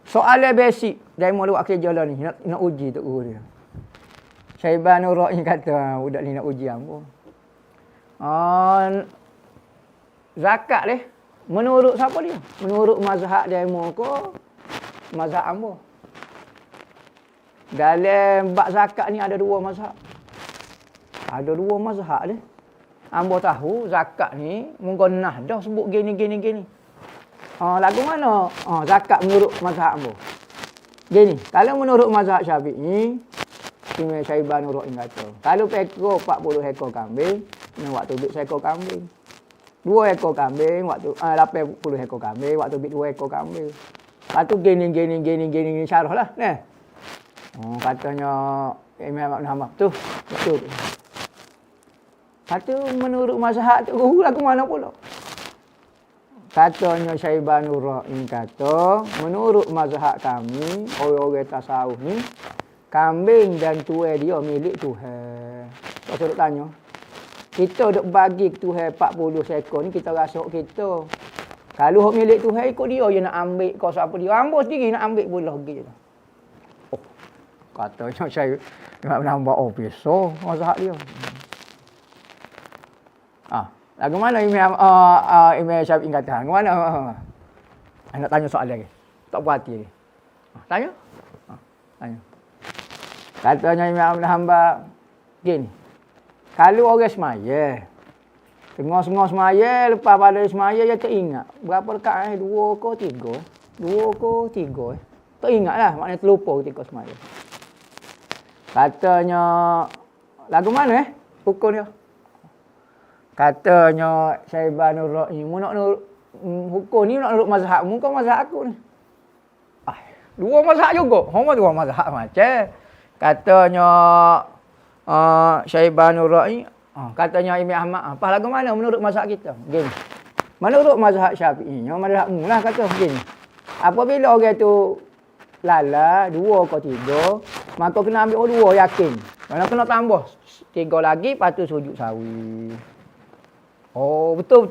Soalan basic dari mula buat kerja lah ni. Nak uji tok guru dia. Syaiban Nura'i kata, budak ni nak uji apa? Zakat ni. Menurut siapa dia? Menurut mazhab dia ke mazhab ambo? Dalam bab zakat ni ada dua mazhab. Ada dua mazhab dia. Ambo tahu zakat ni menggonah dah sebut gini. Lagu mana? Zakat menurut mazhab ambo. Gini, kalau menurut mazhab Syafi'i, Imam Syaiban Nura'i kata, kalau pekor 40 ekor kambing, kena waktu bit seekor kambing. 2 ekor kambing, waktu 80 ekor kambing, waktu bit 2 ekor kambing. Lepas tu gini syarah lah. Katanya Imam Ahmad bin Hanbal tu. Betul. Kata menurut mazhab tu guru lagu mana pula? Katanya Syaiban Nura'i kata, menurut mazhab kami, orang-orang tasawuf ni, kambing dan tuai dia milik Tuhan. Tak suruh tanya. Kita duk bagi Tuhan 40 ekor ni, kita rasa kita. Kalau hak milik Tuhan ikut dia je nak ambil kau siapa dia. Ambo sendiri nak ambil pula gitu. Katanya saya nak nambah biasa mazhab dia. Lagu mana Imam Syafi'i kata? Lagu mana? Nak tanya soalan lagi. Tak puas hati lagi. Tanya? Tanya. Katanya Imam Hanbal gini. Kalau orang semaya, tengah-tengah semaya, lepas pada semaya dia teringat. Berapa rakaat? 2 ke 3? 2 ke 3? Tak ingatlah, maknanya terlupa ketika semaya. Katanya, lagu mana hukum dia? Katanya Syaiban Nura'i, mu nak hukum ni nak nurut mazhab mu ke mazhab aku ni? Dua mazhab juga. Homa dua mazhab macam. Katanya Syaiban Nura'i, katanya Imam Ahmad, apa lagu mana menurut mazhab kita? Gini. Menurut mazhab Syafi'inya, mazhab mu lah kata gini. Apabila orang tu lala 2 ke 3, maka kena ambil 2 yakin. Kalau kena tambah 3 lagi, patut sujud sawi. Betul.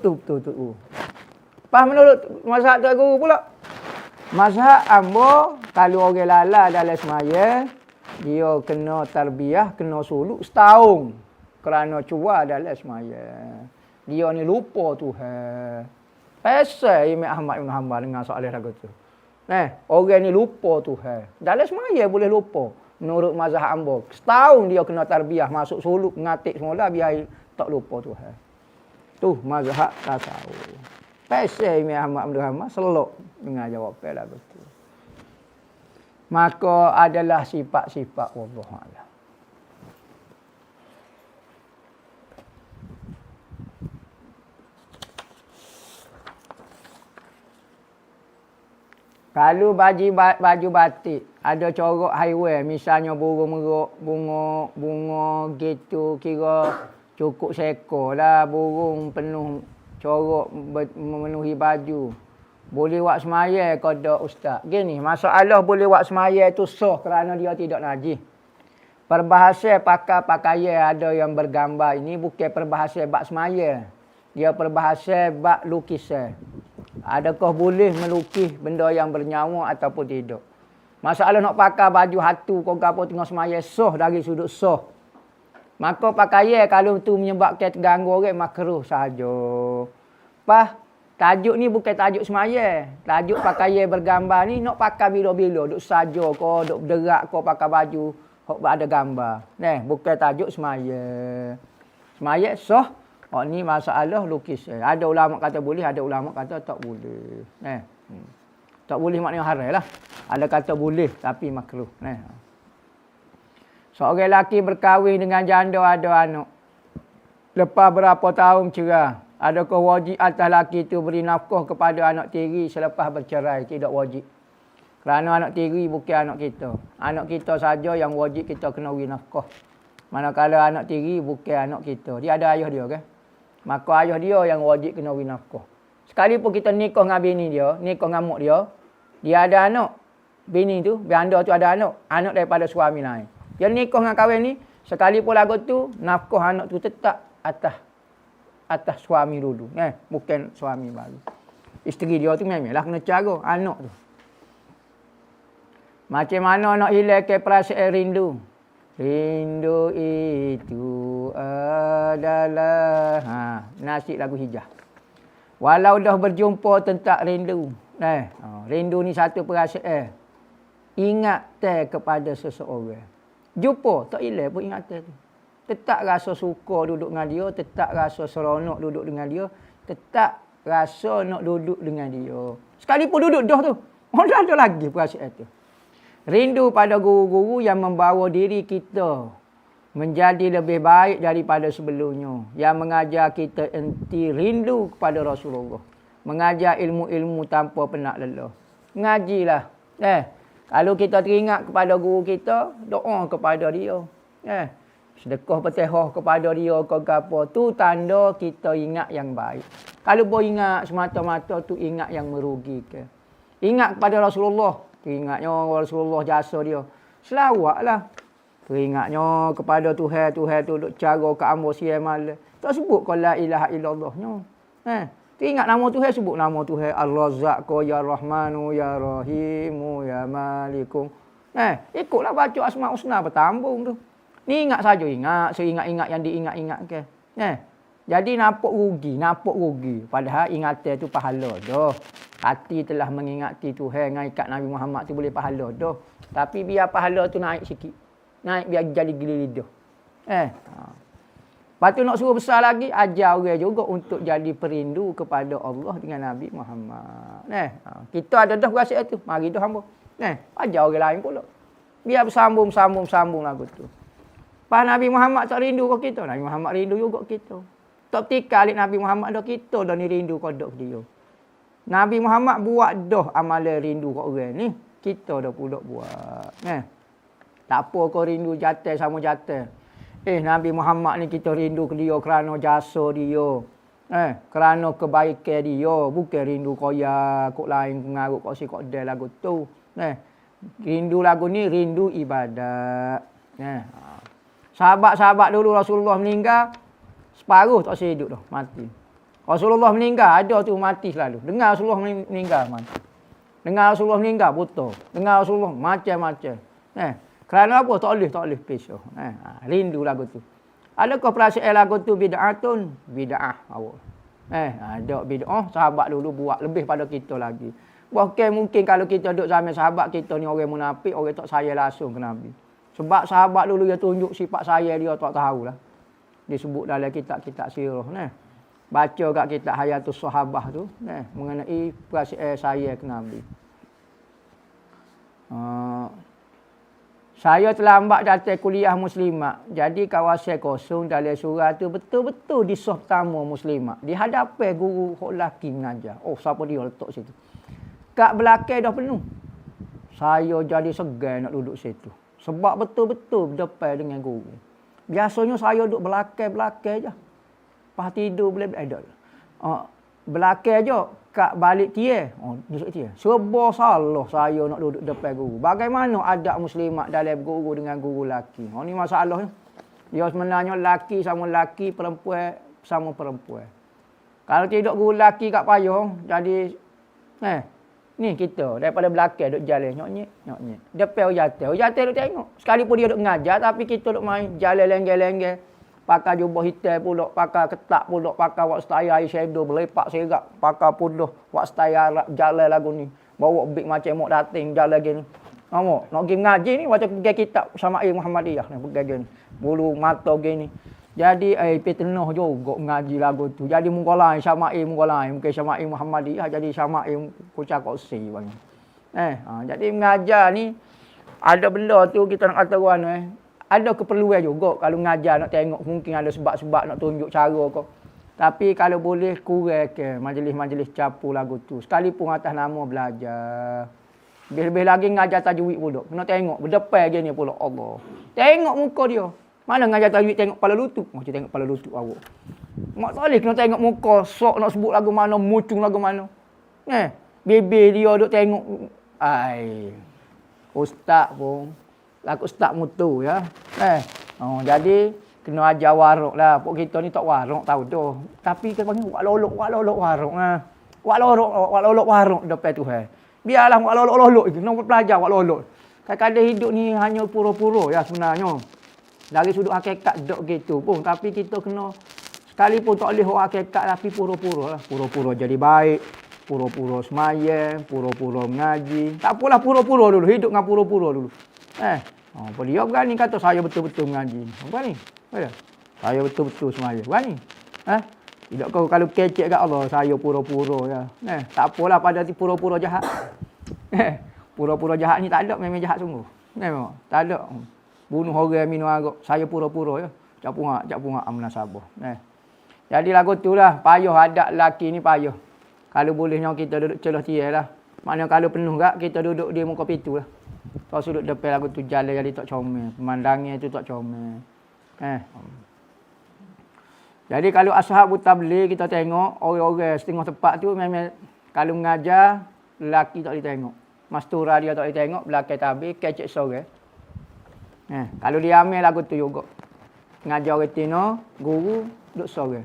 Pas menurut mazhab tu guru pula. Mazhab ambo, kalau orang lala dalam semaya, dia kena tarbiyah, kena suluk setahun. Kerana cuba dalam semaya. Dia ni lupa Tuhan. Pasal Imam Ahmad bin Hanbal dengan soalan lagu tu. Orang ni lupa Tuhan. Dalam semaya boleh lupa. Menurut mazhab ambo, setahun dia kena tarbiyah, masuk suluk, ngatik semula biar tak lupa Tuhan. Tu mazhab tasawuf. Pasal Imam Ahmad bin Hanbal selok dengan jawapan lagu tu. Maka adalah sifat-sifat wallahu a'lam. Kalau baju batik ada corak haiwan, misalnya burung meruk, bunga gitu, kira cukup seekor lah burung penuh corak memenuhi baju. Boleh buat semaya ke tak ustaz? Gini, masalah boleh buat semaya itu sah kerana dia tidak najis. Perbahasan pakaian ada yang bergambar. Ini bukan perbahasan bab semaya. Dia perbahasan bab lukisan. Adakah boleh melukis benda yang bernyawa ataupun tidak? Masalah nak pakai baju hatu kau gapo tengah semaya sah dari sudut sah. Maka pakaian kalau tu menyebabkan terganggu orang makruh sahaja. Tajuk ni bukan tajuk semaya. Tajuk pakaian bergambar ni nak pakai bila-bila, duk saja kau, duk berderak kau pakai baju hok ada gambar. Bukan tajuk semaya. Semaya sah. Ni masalah lukis. Ada ulama kata boleh, ada ulama kata tak boleh. Tak boleh maknanya haram lah. Ada kata boleh tapi makruh. Seorang lelaki berkahwin dengan janda ada anak. Lepas berapa tahun cerah, adakah wajib atas lelaki itu beri nafkah kepada anak tiri selepas bercerai? Tidak wajib. Kerana anak tiri bukan anak kita. Anak kita saja yang wajib kita kena beri nafkah. Manakala anak tiri bukan anak kita. Dia ada ayah dia kan? Maka ayah dia yang wajib kena beri nafkah. Sekalipun kita nikah dengan bini dia, nikah dengan mak dia, dia ada anak. Bini tu, janda tu ada anak. Anak daripada suami lain. Dia nikah dengan kahwin ni, sekalipun lagu tu, nafkah anak tu tetap atas suami dulu. Bukan suami baru. Isteri dia tu memanglah kena cara anak tu. Macam mana nak hilangkan perasaan rindu? Rindu itu adalah nasib lagu hijah. Walau dah berjumpa tentang rindu. Rindu ni satu perasaan. Ingatan kepada seseorang. Jumpa tak hilang pun ingatan tu. Tetap rasa suka duduk dengan dia, tetap rasa seronok duduk dengan dia, tetap rasa nak duduk dengan dia. Sekalipun duduk dah tu, dah ada lagi perasaan tu. Rindu pada guru-guru yang membawa diri kita menjadi lebih baik daripada sebelumnya. Yang mengajar kita enti rindu kepada Rasulullah. Mengajar ilmu-ilmu tanpa penat lelah. Ngajilah. Kalau kita teringat kepada guru kita, doa kepada dia. Sedekah petihah kepada dia ke apa. Tu tanda kita ingat yang baik. Kalau boleh ingat semata-mata tu ingat yang merugikan. Ingat kepada Rasulullah. Teringatnya Rasulullah jasa dia. Selawatlah. Teringatnya kepada Tuhan tu duk cara ke ambo siang malam. Tak sebut kau la ilaha illallahnya. Teringat nama Tuhan, sebut nama Tuhan. Ar-Razzaq, ya Rahmanu, ya Rahimu, ya Malikum. Ikutlah baca Asma Husna bertambung tu. Ni ingat saja, ingat. Seingat-ingat yang diingat-ingatkan. Jadi nampak rugi. Padahal ingatan tu pahala dah. Hati telah mengingati Tuhan dengan ikat Nabi Muhammad tu boleh pahala dah. Tapi biar pahala tu naik sikit. Naik biar jadi gila lidah. Lepas tu nak suruh besar lagi, ajar orang juga untuk jadi perindu kepada Allah dengan Nabi Muhammad. Kita ada dah perasaan tu. Mari dah hamba. Ajar orang lain pula. Biar bersambung lagu tu. Pas Nabi Muhammad tak rindu ke kita, Nabi Muhammad rindu juga kita. Tak tika Nabi Muhammad dah kita dah ni rindu ke dia. Nabi Muhammad buat dah amalan rindu kat orang ni. Kita dah pula buat. Tak apa kau rindu jatuh sama jatuh. Nabi Muhammad ni kita rindu ke dia kerana jasa dia. Kerana kebaikan dia. Bukan rindu koyak kok lain pengaruh kok si kok dia lagu tu. Rindu lagu ni rindu ibadat. Sahabat-sahabat dulu Rasulullah meninggal. Separuh tak saya hidup dah. Mati. Rasulullah meninggal, ada tu mati selalu. Dengar Rasulullah meninggal, mati. Dengar Rasulullah meninggal, buta. Dengar Rasulullah macam-macam. Kerana apa? Tak boleh pisah. Rindu lagu tu. Adakah perasaan lagu tu bid'atun? Bid'ah. Ada bid'ah, sahabat dulu buat lebih pada kita lagi. Bahkan mungkin kalau kita duduk zaman sahabat, kita ni orang munafik, orang tak sayang langsung ke Nabi. Sebab sahabat dulu dia tunjuk sifat sayang dia, tak tahulah. Disebut dalam kitab-kitab sirah. Baca kat kitab Hayatus Sahabah tu mengenai perasaan saya ke Nabi. Saya terlambat datang kuliah muslimat. Jadi kawasan kosong dalam surah tu betul-betul di saf pertama muslimat. Di hadapan guru hok lelaki mengajar. Siapa dia letak situ. Kat belakang dah penuh. Saya jadi segan nak duduk situ. Sebab betul-betul berdepan dengan guru. Biasanya saya duduk belakang-belakang je. Lepas tidur boleh ada. Belakang je kat balik tiar. Duduk tiar. Serba salah saya nak duduk depan guru. Bagaimana adab muslimat dalam guru dengan guru lelaki? Ni masalahnya. Dia sebenarnya lelaki sama lelaki, perempuan sama perempuan. Kalau tidak guru lelaki kat payung, jadi ni kita daripada belakang duk jalan nyok-nyek. Depan hujatan duk tengok. Sekalipun dia duk mengajar tapi kita duk main jalan lengger-lengger. Pakai jubah hitam pula, pakai ketak pula, pakai wak style eyeshadow berlepak serap, pakai puluh wak style jalan lagu ni. Bawa big macam mok dating jalan gini. Nak pergi mengaji ni macam pergi kitab Syama'il Muhammadiyah ni pergi gini. Bulu mata gini. Jadi penuh juga mengaji lagu tu. Jadi muka lain Syama'il muka lain, mungkin Syama'il Muhammadiyah jadi Syama'il kucak kosi bang. Jadi mengajar ni ada benda tu kita nak kata orang ada keperluan juga kalau mengajar nak tengok mungkin ada sebab-sebab nak tunjuk cara kau. Tapi kalau boleh kurang ke majlis-majlis capu lagu tu. Sekalipun atas nama belajar. Lebih-lebih lagi ngajar tajwid pula. Kena tengok berdepan gini pula Allah. Tengok muka dia. Mana ngajar tajwid tengok kepala lutut? Macam tengok kepala lutut awak. Mak Salih kena tengok muka. Sok nak sebut lagu mana, mucung lagu mana. Bibir dia duk tengok. Ustaz pun. Lagu ustaz mutu ya. Jadi kena ajar waruk lah. Pok kita ni tak waruk tahu tu. Tapi kita panggil wak lolok waruk. Wak lolok waruk depan Tuhan. Biarlah wak lolok itu. Kena belajar wak lolok. Kadang-kadang hidup ni hanya pura-pura ya sebenarnya. Dari sudut hakikat dok gitu pun. Tapi kita kena sekalipun tak boleh orang hakikat tapi pura-pura lah. Pura-pura jadi baik. Pura-pura semayang. Pura-pura mengaji. Tak apalah pura-pura dulu. Hidup dengan pura-pura dulu. Dia berani kata saya betul-betul mengaji. Berani? Saya betul-betul semayang. Berani? Tidak kau kalau kecek kat Allah. Saya pura-pura ya. Tak apalah pada pura-pura jahat. Pura-pura jahat ni tak ada. Memang jahat sungguh. Memang. Tak ada. Bunuh orang minum arak. Saya pura-pura ya. Cak punga amna sabah. Jadi lagu tu lah. Payah adab lelaki ni payah. Kalau bolehnya kita duduk celah tiar lah. Maknanya kalau penuh tak, kita duduk di muka pintu lah. Kalau sudut depan lagu tu jalan jadi tak comel. Pemandangan tu tak comel. Jadi kalau ashabut tabligh kita tengok orang-orang setengah tempat tu memang kalau mengajar lelaki tak boleh tengok. Mastura dia tak boleh tengok, belakang tabligh kecek sore. Kalau dia ambil lagu tu juga. Mengajar orang Tino, guru duduk sore.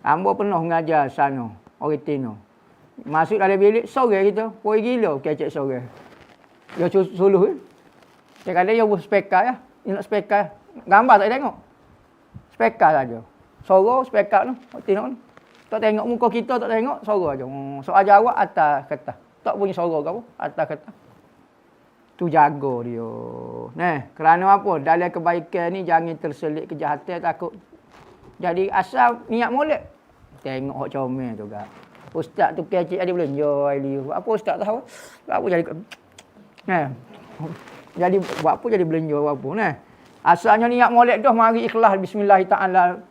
Hamba pernah mengajar sana orang Tino. Masuk dalam bilik sore kita, poi gila kecek sore. Dia suluh. Dia kata dia buat spekar ya. Dia nak spekar. Gambar tak tengok. Spekar saja. Suara spekar tu. Tengok tu. Tak tengok muka kita, tak tengok. Suara aja. Soal jawab atas kertas. Tak punya suara ke apa. Atas kertas. Tu jaga dia. Kerana apa? Dalam kebaikan ni jangan terselit kejahatan takut. Jadi asal niat molek. Tengok hak comel tu gak. Ustaz tu kecik ada belanja Ailiu. Apa ustaz tahu? Apa jadi jadi buat apa jadi belanja apa asalnya niat molek dah mari ikhlas bismillah taala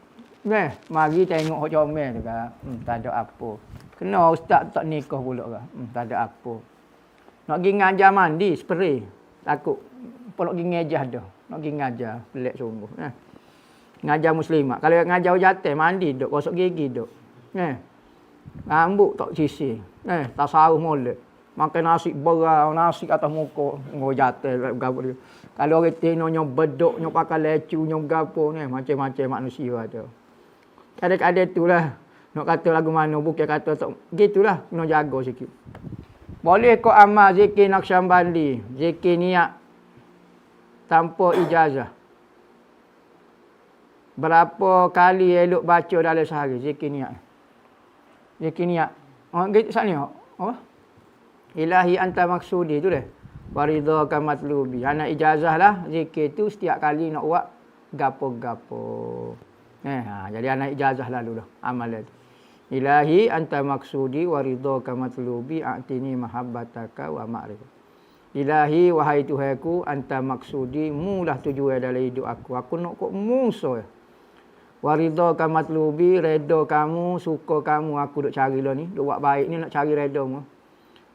mari tengok hak comel tu kan tak ada apa kena ustaz tak nikah pula kan tak ada apa nak pergi ngajar mandi spray takut apa nak pergi ngejah dah nak pergi ngajar pelik sungguh ngajar muslimat kalau ngajar hujatan mandi duk gosok gigi duk rambut tak sisir tasawuf molek makan nasi berang, nasi atas muka. Jatuh gapo dia. Kalau orang Tino bedok, pakai lecu, gapo ni. Macam-macam manusia tu. Kadang-kadang itulah. Nak kata lagu mana, bukan kata tak. Gitulah, kena jaga sikit. Boleh kau amal zikir Naqsyabandi. Zikir niat. Tanpa ijazah. Berapa kali elok baca dalam sehari, zikir niat. Zikir niat. Gitu saat ni. Apa? Ilahi anta maksudi tu dah. Waridhaka matlubi. Anak ijazah lah. Zikir tu setiap kali nak buat gapo-gapo. Jadi anak ijazah lalu dah. Amalan tu. Ilahi anta maksudi waridhaka matlubi. A'tini mahabbataka wa ma'rifah. Ilahi wahai Tuhanku. Anta maksudi. Mulah tujuan dalam hidup aku. Aku nak kok musuh. Waridhaka matlubi. Redha kamu. Suka kamu. Aku duk cari lah ni. Duk buat baik ni nak cari redha mu.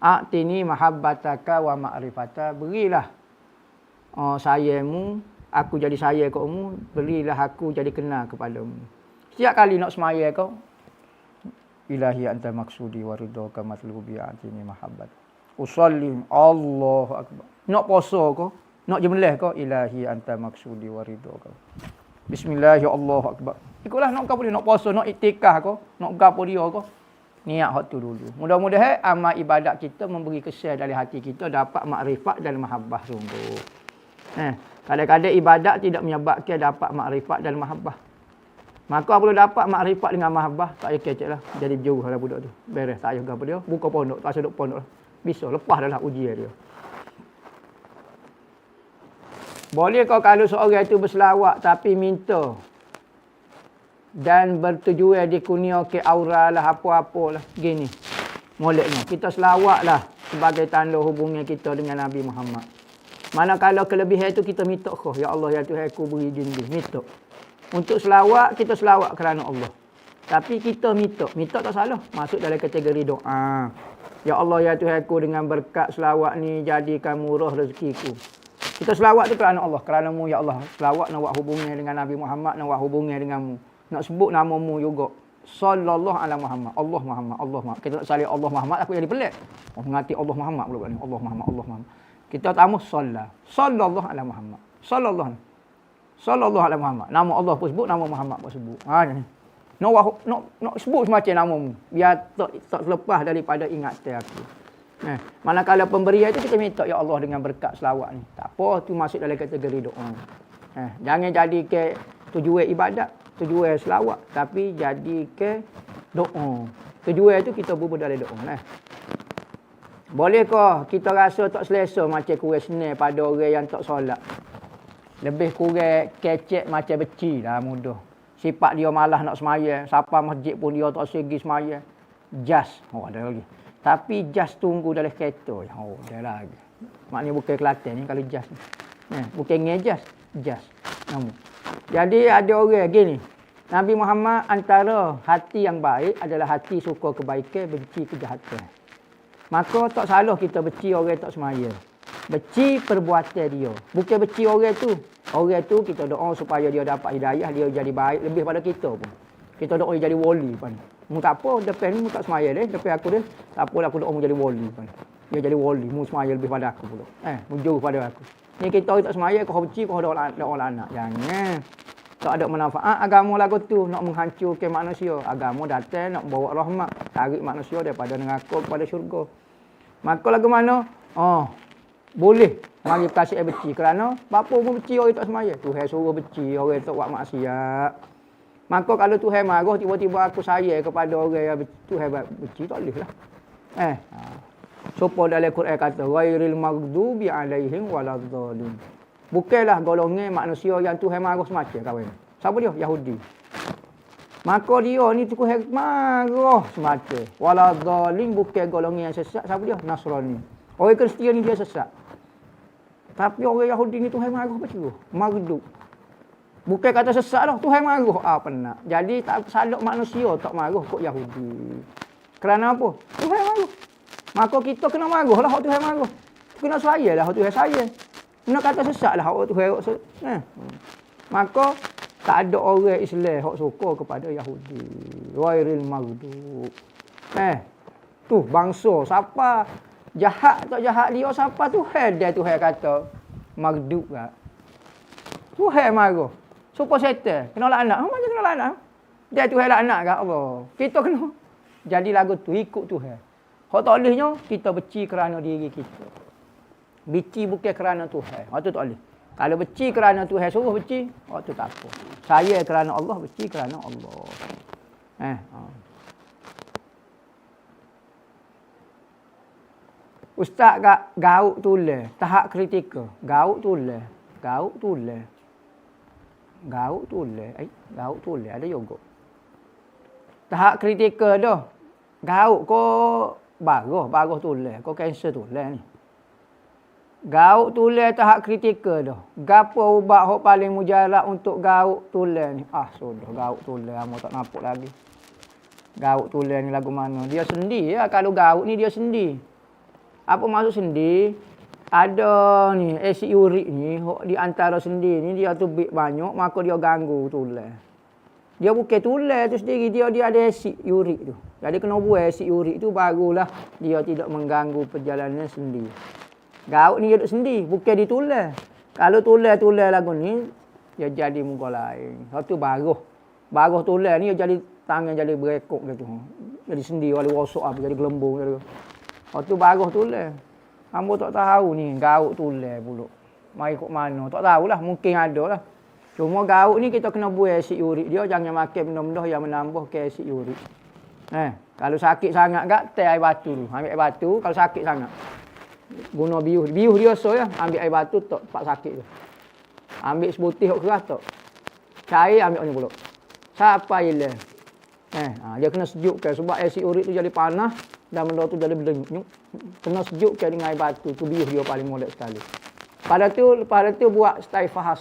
A'tini mahabbataka wa ma'rifata. Berilah sayangmu, aku jadi sayang kamu, berilah aku jadi kenal kepadamu. Setiap kali nak semaya kau, ilahi anta maksudi wa ridhaka matlubi a'tini mahabbat. Usalli Allahu akbar. Nak puasa kau, nak jemleh kau, ilahi anta maksudi wa ridhaka. Bismillahirrahmanirrahim, Allahu akbar. Ikutlah nak kau boleh nak puasa, nak iktikaf kau, nak gapo dia kau. Niat hak tu dulu. Mudah-mudahan amal ibadat kita memberi kesan dalam hati kita, dapat makrifat dan mahabbah sungguh. Kadang-kadang ibadat tidak menyebabkan dapat makrifat dan mahabbah. Maka apabila dapat makrifat dengan mahabbah, tak payah kecek lah. Jadi jauh lah budak tu. Beres, tak payah apa dia. Buka pondok, tak seduk pondok lah. Bisa, lepas dah lah ujian dia. Boleh kau kalau seorang itu berselawat tapi minta dan bertujuan dikurniakan aura lah, apa-apa lah. Gini, moleknya. Kita selawat lah sebagai tanda hubungan kita dengan Nabi Muhammad. Manakala kelebihan itu kita minta kau. Ya Allah, ya Tuhan, aku beri jindu. Minta. Untuk selawat, kita selawat kerana Allah. Tapi kita minta. Minta tak salah. Masuk dalam kategori doa. Ya Allah, ya Tuhan, aku dengan berkat selawat ni jadikan murah rezekiku. Kita selawat tu kerana Allah. Kerana-Mu, ya Allah. Selawat nak buat hubungan dengan Nabi Muhammad, nak buat hubungan dengan-Mu. Nak sebut nama-Mu juga. Sallallahu ala Muhammad. Allah Muhammad. Allah Muhammad. Kita nak salih Allah Muhammad, aku jadi pelik. Mengerti Allah Muhammad pula ni. Allah Muhammad. Allah Muhammad. Kita tamu sallallahu ala Muhammad. Sallallahu ala Muhammad. Nama Allah pun sebut, nama Muhammad pun sebut. Nak sebut semacam nama-Mu. Biar tak lepas daripada ingatan aku. Manakala pemberian itu kita minta, ya Allah, dengan berkat selawat ni. Tak apa, tu masuk dalam kategori doa. Jangan jadi ke tujuan ibadat, tujuan selawat, tapi jadi ke doa. Tujuan itu kita bubuh dalam doa. Bolehkah kita rasa tak selesa macam kurang senang pada orang yang tak solat? Lebih kurang kecek macam beci lah mudah. Sifat dia malas nak semaya. Siapa masjid pun dia tak segi semaya. Jas. Ada lagi. Tapi jas tunggu dalam kereta. Ada lagi. Maknanya bukan Kelantan ni kalau jas ni. Bukan ngejas. Jas. Jadi ada orang gini. Nabi Muhammad antara hati yang baik adalah hati suka kebaikan, benci kejahatan. Maka tak salah kita benci orang tak semaya. Benci perbuatan dia. Bukan benci orang tu. Orang tu kita doa supaya dia dapat hidayah, dia jadi baik lebih pada kita pun. Kita doa dia jadi wali pun. Mu tak apa, depan ni mu tak semaya deh. Depan aku deh. Tak apalah aku doa mu jadi wali pun. Dia jadi wali, mu semaya lebih pada aku pula. Mu jauh pada aku. Ni kita tak semaya, kau benci, kau doa anak. Jangan. Tak ada manfaat agama lagu tu nak menghancurkan manusia. Agama datang nak bawa rahmat, tarik manusia daripada neraka kepada syurga. Maka lagu mana? Boleh mari kasih air benci kerana bapa pun benci orang tak semaya. Tuhan suruh benci orang tak buat maksiat. Maka kalau Tuhan marah tiba-tiba aku sayang kepada orang yang Tuhan benci, tak boleh lah. Supaya dalam Quran kata ghairil maghdubi alaihim waladhdallin. Bukanlah golongan manusia yang Tuhan marah semacam kawan. Siapa dia? Yahudi. Maka dia ni Tuhan marah semacam. Waladhdallin bukan golongan yang sesat. Siapa dia? Nasrani. Orang Kristian ni dia sesat. Tapi orang Yahudi ni Tuhan marah apa tu? Maghdub. Bukan kata sesat dah, Tuhan marah. Penat. Jadi tak salah manusia tak marah kok Yahudi. Kerana apa? Tuhan marah. Maka kita kena marah lah hak Tuhan marah. Kena sayang lah hak Tuhan sayang. Kena kata sesat lah hak Tuhan. Maka tak ada orang Islam hak suka kepada Yahudi. Ghairil maghdub. Tu bangsa siapa jahat tak jahat dia siapa Tuhan dia Tuhan kata maghdub kan. Tuhan marah. Supaya setan kena laknat. Macam kena laknat. Dia Tuhan laknat kat Allah. Kita kena jadi lagu tu ikut Tuhan. Hak tak bolehnya kita benci kerana diri kita. Benci bukan kerana Tuhan. Hak tu tak boleh. Kalau benci kerana Tuhan suruh benci, hak tu tak apa. Saya kerana Allah, benci kerana Allah. Ustaz kat gauk tulis, tahap kritikal. Gauk tulis. Gauk tulis. Gauk tulis ada juga. Tahap kritikal dah. Gauk kau bagus tulis. Kau cancel tulis ni. Gauk tulis tahap kritikal dah. Gapo ubat hok paling mujarab untuk gauk tulis ni? Sudah gauk tulis amo tak nampak lagi. Gauk tulis ni lagu mana? Dia sendi ya kalau gauk ni dia sendi. Apa maksud sendi? Ada ni asid urik ni di antara sendi ni dia tu banyak, maka dia ganggu tulang. Dia bukan tulang tu sendiri, dia ada asid urik tu. Jadi kena buang asid urik tu barulah dia tidak mengganggu perjalanan sendi. Gaut ni duduk sendi, bukan di tulang. Kalau tulang lagu ni dia jadi muka lain. Satu baruh. Baruh tulang ni dia jadi tangan jadi berekok gitu. Jadi sendi wali rosok apa jadi gelembung gitu. Satu baruh tulang. Hamba tak tahu ni gaut tulang pula. Mai kok mana? Tak tahulah, mungkin ada lah. Cuma gaut ni kita kena buang asid urik dia, jangan makan benda-benda yang menambah ke asid urik. Kalau sakit sangat gak teh air batu tu. Ambil air batu kalau sakit sangat. Guna biuh. Biuh dia so ya, ambil air batu tok pak sakit tu. Ambil seputih hok keras tok. Cair ambil ni pula. Sampai hilang. Dia kena sejukkan sebab asid urik tu jadi panas dan benda tu jadi berdenyut. Kena sejukkan dengan air batu tu, biuh dia paling molek sekali. Pada tu buat style fahas.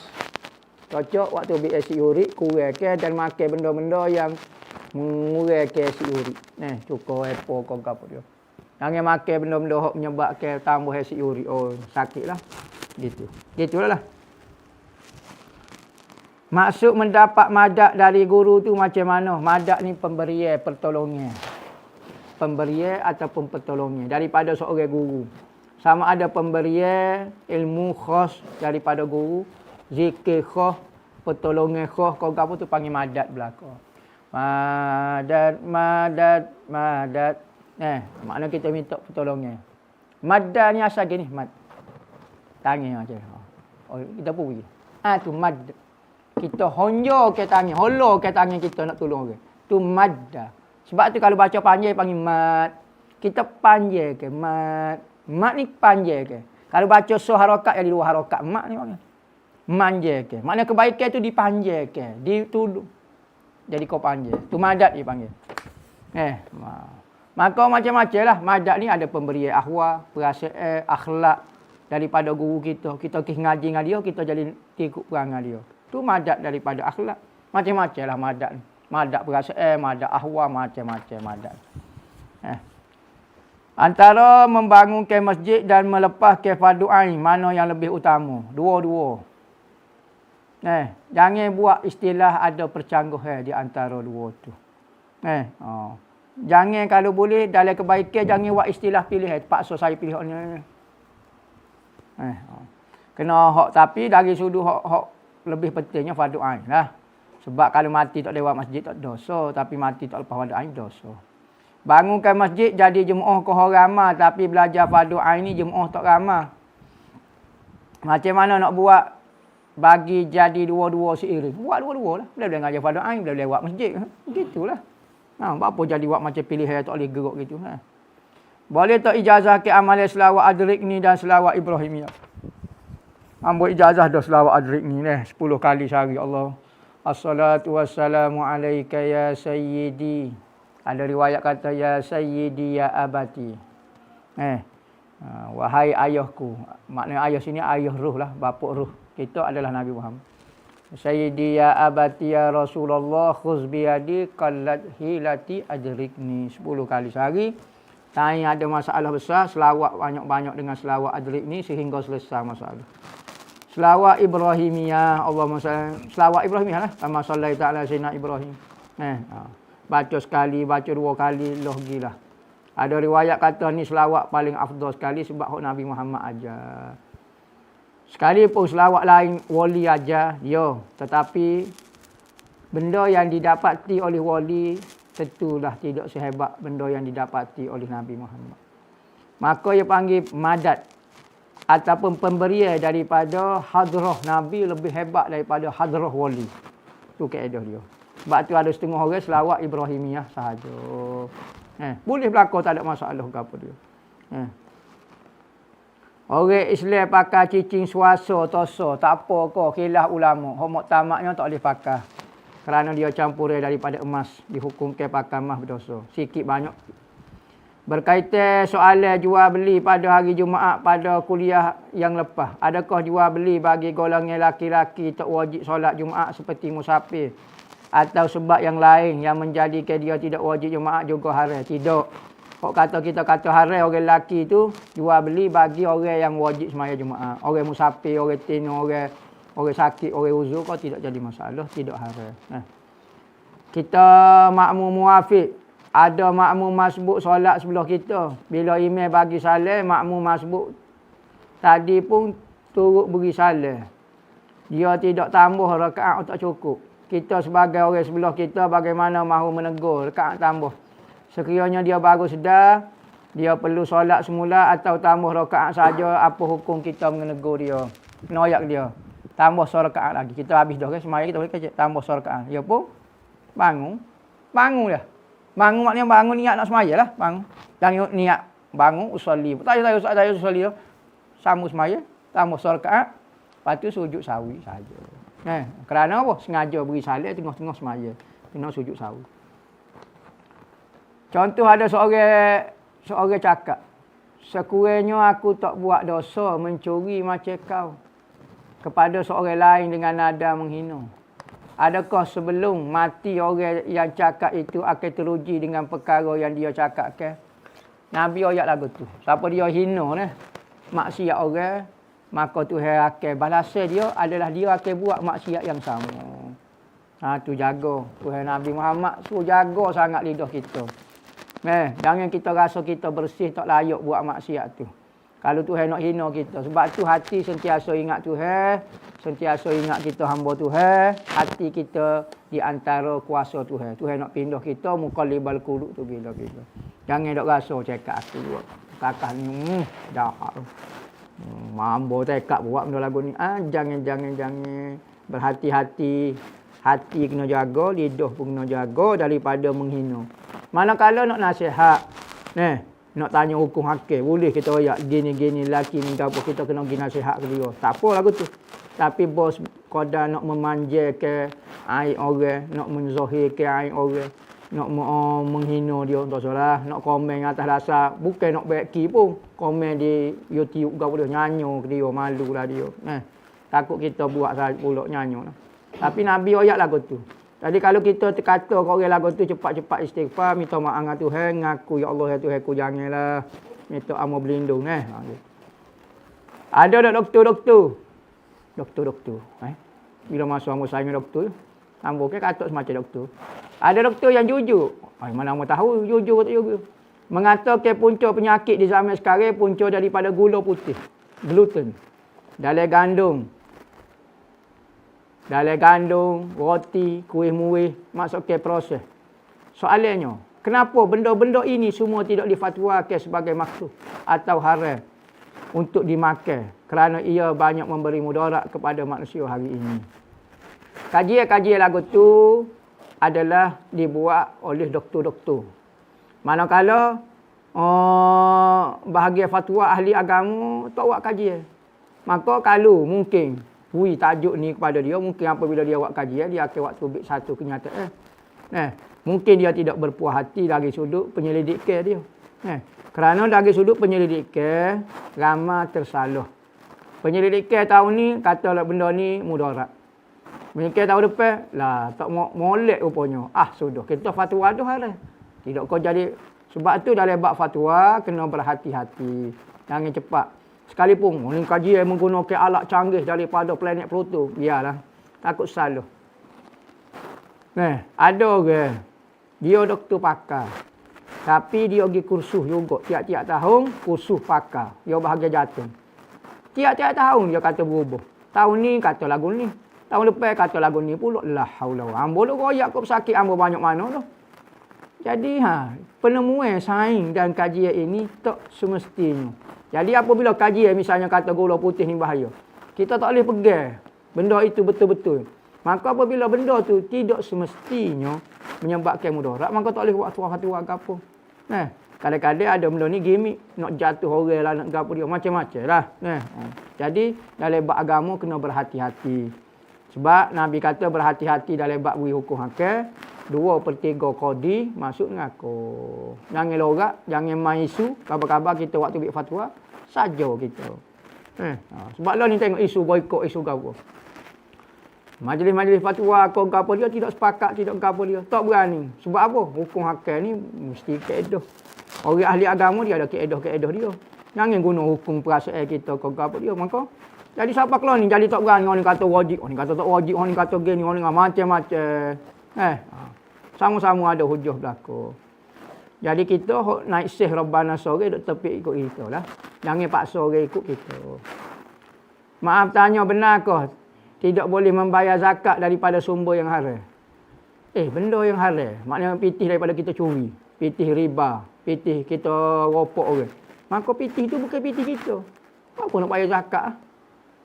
Cocok waktu ambil asid urik, kurangkan dan makan benda-benda yang mengurangkan asid urik. Cukup apple kau apa dia. Jangan makan benda-benda yang menyebabkan tambah asid urik. Oh, sakitlah. Gitu. Gitulah. Maksud mendapat madat dari guru tu macam mana? Madat ni pemberian, pertolongan. Pemberian ataupun pertolongan daripada seorang guru. Sama ada pemberian ilmu khas daripada guru, zikir khas, pertolongan khas, kau apa tu panggil madat belaka. Madat. Makna kita minta pertolongan. Madat ni asal gini, mad. Tangan macam. Oh, kita pun pergi. Tu mad. Kita honjo ke tangan, holo ke tangan kita nak tolong orang. Tu madda. Sebab tu kalau baca panjang panggil mad. Kita panjang ke mad. Mad ni panjang ke. Kalau baca so harakat yang di luar harakat, mad ni maknanya manjang ke. Makna kebaikan tu dipanjang ke, ditudung. Jadi kau panjang. Tu madat dia panggil. Maka macam-macam lah. Madat ni ada pemberian ahwal, perasaan, akhlak daripada guru kita. Kita pergi ngaji dengan dia, kita jadi ikut perangai dia. Tu madat daripada akhlak. Macam-macam lah madat ni. Madat perasaan, madat ahwal, macam-macam madat. Antara membangunkan masjid dan melepaskan fardu ain, mana yang lebih utama? Dua-dua. Jangan buat istilah ada percanggahan di antara dua tu. Jangan kalau boleh dalam kebaikan jangan buat istilah pilihan. Paksa saya pilih ni. Kena hak, tapi dari sudut hak lebih pentingnya fardu ain lah. Sebab kalau mati tak lewat masjid tak dosa, tapi mati tak lepas fardu ain dosa. Bangunkan masjid jadi jemaah kau ramai, tapi belajar fardu ain ni jemaah tak ramai. Macam mana nak buat bagi jadi dua-dua seiring? Buat dua-dua lah. Boleh ngajar fardu ain, boleh lewat masjid. Gitulah. Apa jadi buat macam pilihan tak boleh gerak gitu. Boleh tak ijazah ke amalan selawat adrik ni dan selawat Ibrahimiyah? Ambil ijazah dah selawat adrik ni 10 kali sehari. Allah. Assalatu wassalamu alaika ya sayyidi. Ada riwayat kata ya sayyidi ya abati. Wahai ayahku. Maknanya ayah sini ayah ruh lah, bapa ruh. Kita adalah Nabi Muhammad. Sayyidi ya abati ya Rasulullah khuz biyadi qallat hilati adrikni. 10 kali sehari. Tanya ada masalah besar, selawat banyak-banyak dengan selawat adrikni sehingga selesai masalah. Selawat Ibrahimiyah, Allahumma salli. Selawat Ibrahimiyah lah. Kama sallaita ala sayyidina Ibrahim. Baca sekali, baca 2 kali, gila. Ada riwayat kata ni selawat paling afdal sekali sebab hak Nabi Muhammad ajar. Sekalipun selawat lain wali ajar, tetapi benda yang didapati oleh wali tentulah tidak sehebat benda yang didapati oleh Nabi Muhammad. Maka ia panggil madat ataupun pemberian daripada hadrah Nabi lebih hebat daripada hadrah wali. Tu kaedah dia. Sebab tu ada setengah orang selawat Ibrahimiyah sahaja. Boleh berlaku, tak ada masalah ke apa dia. Orang Islam pakai cicing suasa, tosa, tak apa kau khilaf ulama. Hak tamaknya tak boleh pakai. Kerana dia campuran daripada emas, dihukumkan pakai emas berdosa. Sikit banyak. Berkaitan soalan jual beli pada hari Jumaat pada kuliah yang lepas. Adakah jual beli bagi golongan laki-laki tak wajib solat Jumaat seperti musafir? Atau sebab yang lain yang menjadikan dia tidak wajib Jumaat juga haram? Tidak. Kok kata kita kata haram orang lelaki tu jual beli bagi orang yang wajib semaya Jumaat. Orang musafir, orang tino, orang sakit, orang uzur kau tidak jadi masalah, tidak haram. Kita makmum muafiq, ada makmum masbuk solat sebelah kita. Bila imam bagi salam, makmum masbuk tadi pun turut beri salam. Dia tidak tambah rakaat tak cukup. Kita sebagai orang sebelah kita bagaimana mahu menegur rakaat tambah. Sekiranya dia baru sedar, dia perlu solat semula atau tambah rakaat saja, apa hukum kita menegur dia, noyak dia. Tambah rakaat lagi. Kita habis dah kan semaya kita boleh kecek tambah rakaat. Dia pun bangun. Bangun dah. Bangun maknanya bangun niat nak semaya lah, bangun. Jangan niat bangun usolli. Tak payah usolli dah. Sambung semaya, tambah rakaat, lepas tu sujud sawi saja. Kerana apa? Sengaja beri salam tengah-tengah semaya. Kena sujud sawi. Contoh ada seorang cakap, sekurangnya aku tak buat dosa mencuri macam kau kepada seorang lain dengan nada menghina. Adakah sebelum mati orang yang cakap itu akan teruji dengan perkara yang dia cakap ke? Nabi ayat lagu tu. Siapa dia hina ni, maksiat orang, maka Tuhan akan balasan dia adalah dia akan buat maksiat yang sama. Tu jaga. Tuhan Nabi Muhammad suruh jaga sangat lidah kita. Jangan kita rasa kita bersih tak layak buat maksiat tu. Kalau Tuhan nak hina kita. Sebab tu hati sentiasa ingat Tuhan. Sentiasa ingat kita hamba Tuhan. Hati kita di antara kuasa Tuhan. Tuhan nak pindah kita muqallibal qulub tu bila-bila. Jangan dok rasa cakap aku buat. Kakak ni jahat. Mambo tekak buat benda lagu ni. Jangan. Berhati-hati. Hati kena jaga, lidah pun kena jaga daripada menghina. Manakala nak nasihat, nak tanya hukum hakim, boleh kita royak gini-gini lelaki ni apa kita kena pergi nasihat ke dia. Tak apa lagu tu. Tapi bos qadar nak memanjakan aib orang, nak menzahirkan aib orang, nak menghina dia, tak salah. Nak komen atas dasar, bukan nak beki pun. Komen di YouTube kau boleh nyanyo ke dia, malulah dia. Takut kita buat saja pula nyanyo lah. Tapi Nabi ayat lagu tu. Jadi kalau kita kata ke orang lagu tu cepat-cepat istighfar, minta maaf dengan Tuhan, ngaku ya Allah ya Tuhan ku janganlah. Minta amal berlindung Ada tak doktor-doktor? Doktor. Bila masa amal saya dengan doktor, ambo ke kata semacam doktor. Ada doktor yang jujur. Mana amal tahu jujur atau tak jujur. Mengatakan punca penyakit di zaman sekarang punca daripada gula putih, gluten. Dalam gandum, roti, kuih muih, masuk ke proses. Soalannya, kenapa benda-benda ini semua tidak difatwakan sebagai makruh atau haram untuk dimakan? Kerana ia banyak memberi mudarat kepada manusia hari ini. Kajian-kajian lagu tu adalah dibuat oleh doktor-doktor. Manakala bahagian fatwa ahli agama tak buat kajian. Maka kalau mungkin tajuk ni kepada dia, mungkin apabila dia buat kajian, dia akan buat tubik satu kenyataan. Mungkin dia tidak berpuas hati dari sudut penyelidikan dia. Kerana dari sudut penyelidikan, ramai tersalah. Penyelidikan tahun ni, katalah benda ni mudarat. Penyelidikan tahun depan, tak molek rupanya. Sudah, kita fatwa tu haram. Tidak kau jadi, sebab tu dalam bab fatwa, kena berhati-hati. Jangan cepat. Sekalipun ni kajian menggunakan alat canggih daripada planet Pluto, biarlah. Takut salah. Ada orang, dia doktor pakar. Tapi dia pergi kursus juga. Tiap-tiap tahun, kursus pakar. Dia bahagia jatuh. Tiap-tiap tahun dia kata berubah. Tahun ni kata lagu ni. Tahun lepas kata lagu ni pula. La haula wa ambo lu royak kau sakit ambo banyak mana tu. Jadi penemuan sains dan kajian ini tak semestinya. Jadi apabila kajian misalnya kata gula putih ni bahaya, kita tak boleh pegang benda itu betul-betul. Maka apabila benda tu tidak semestinya menyebabkan mudarat, maka tak boleh buat fatwa ke apa. Kadang-kadang ada benda ni gimmick, nak jatuh orang lah, nak gapo dia, macam-macam lah. Jadi dalam bab agama kena berhati-hati. Sebab Nabi kata berhati-hati dalam bab beri hukum hakam. 2/3 qadi masuk ngaku. Jangan lorak, jangan main isu, kabar-kabar kita waktu bik fatwa saja kita. Sebab lah ni tengok isu boikot, isu gapo. Majlis-majlis fatwa kau gapo dia tidak sepakat, tidak gapo dia. Tak berani. Sebab apa? Hukum hakam ni mesti kaedah. Orang ahli agama dia ada kaedah-kaedah dia. Jangan guna hukum perasaan kita ke apa dia. Maka jadi siapa keluar ni jadi tak berani orang ni kata wajib, orang ni kata tak wajib, orang ni kata gini, orang ni macam-macam. Sama-sama ada hujah berlaku. Jadi kita naik Syekh Rabbana sore duk tepi ikut kita lah. Jangan paksa orang ikut kita. Maaf tanya, benarkah tidak boleh membayar zakat daripada sumber yang haram? Benda yang haram. Maknanya pitih daripada kita curi. Pitih riba. Pitih kita ropok orang. Maka pitih tu bukan pitih kita. Apa nak bayar zakat?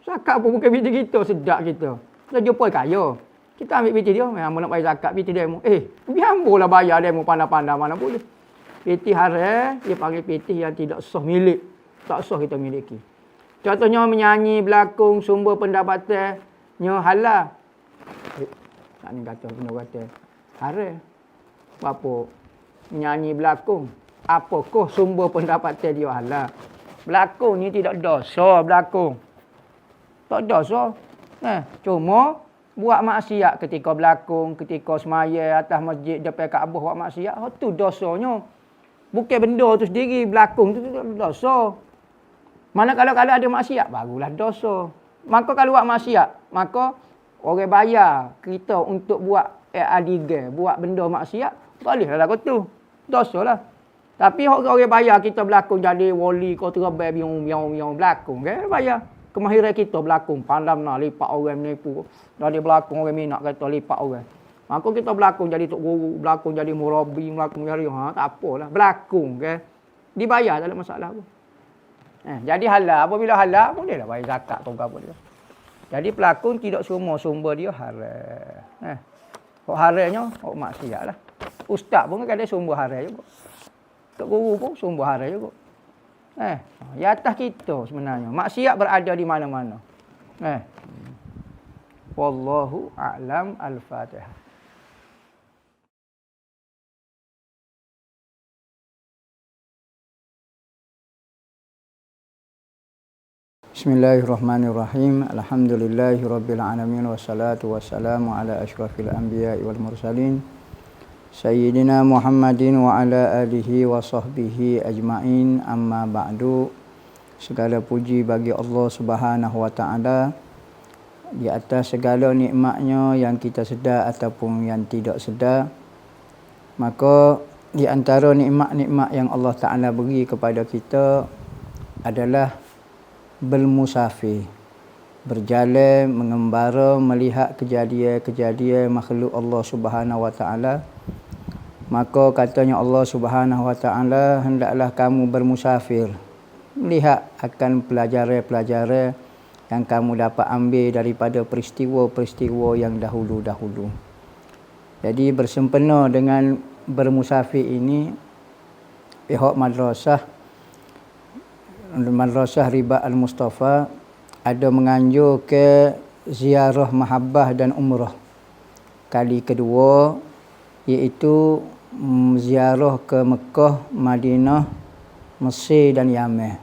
Zakat pun bukan pitih kita. Sedap kita. Kita jumpa kaya. Kita ambil pitih dia. Memang nak bayar zakat. Pitih demo. Biambolah bayar demo pandai-pandai mana boleh. Pitih haram. Dia panggil pitih yang tidak sah milik. Tak sah kita miliki. Contohnya menyanyi, berlakon, sumber pendapatannya halal. Tak ni kata, kena kata. Haram. Apa? Menyanyi, berlakon. Apakah sumber pendapatan dia halal? Berlakon ni tidak dosa berlakon. Tak dosa. Cuma buat maksiat ketika berlakon, ketika semaya atas masjid depan Kaabah buat maksiat, tu dosanya. Bukan benda tu sendiri, berlakon tu dosa. Mana kalau ada maksiat, barulah dosa. Maka kalau buat maksiat, maka orang bayar kita untuk buat adigan, buat benda maksiat, bolehlah lagu tu. Dosa lah. Tapi orang bayar kita berlakon jadi wali, kau terbaik biung berlakon. Kan? Bayar. Kemahiran kita berlakon, pandam nak lipat orang menipu. Dari berlakon orang minat kata lipat orang. Maka kita berlakon jadi tok guru, berlakon jadi murabi, berlakon jadi tak apalah. Berlakon kan. Dibayar tak ada masalah pun. Jadi halal. Apabila halal, bolehlah bayar zakat atau apa dia. Jadi pelakon tidak semua sumber dia haram. Kok haramnya, kok maksiat lah. Ustaz pun kadang sumber haram juga. Tok guru pun sumber haram juga. Di atas kita sebenarnya. Maksiat berada di mana-mana. Wallahu a'lam al-Fatihah. Bismillahirrahmanirrahim. Alhamdulillahirabbil alamin wassalatu wassalamu ala asyrafil anbiya'i wal mursalin sayyidina Muhammadin wa ala alihi wa sahbihi ajma'in. Amma ba'du. Segala puji bagi Allah Subhanahu wa taala di atas segala nikmatnya yang kita sedar ataupun yang tidak sedar. Maka di antara nikmat-nikmat yang Allah Taala beri kepada kita adalah bermusafir, berjalan, mengembara, melihat kejadian-kejadian makhluk Allah Subhanahu wa taala. Maka katanya Allah Subhanahu wa taala, hendaklah kamu bermusafir, melihat akan pelajaran-pelajaran yang kamu dapat ambil daripada peristiwa-peristiwa yang dahulu-dahulu. Jadi bersempena dengan bermusafir ini, pihak Madrasah Ribat Al-Mustafa ada menganjur ke ziarah mahabbah dan umrah kali kedua, iaitu ziarah ke Mekah, Madinah, Mesir dan Yaman.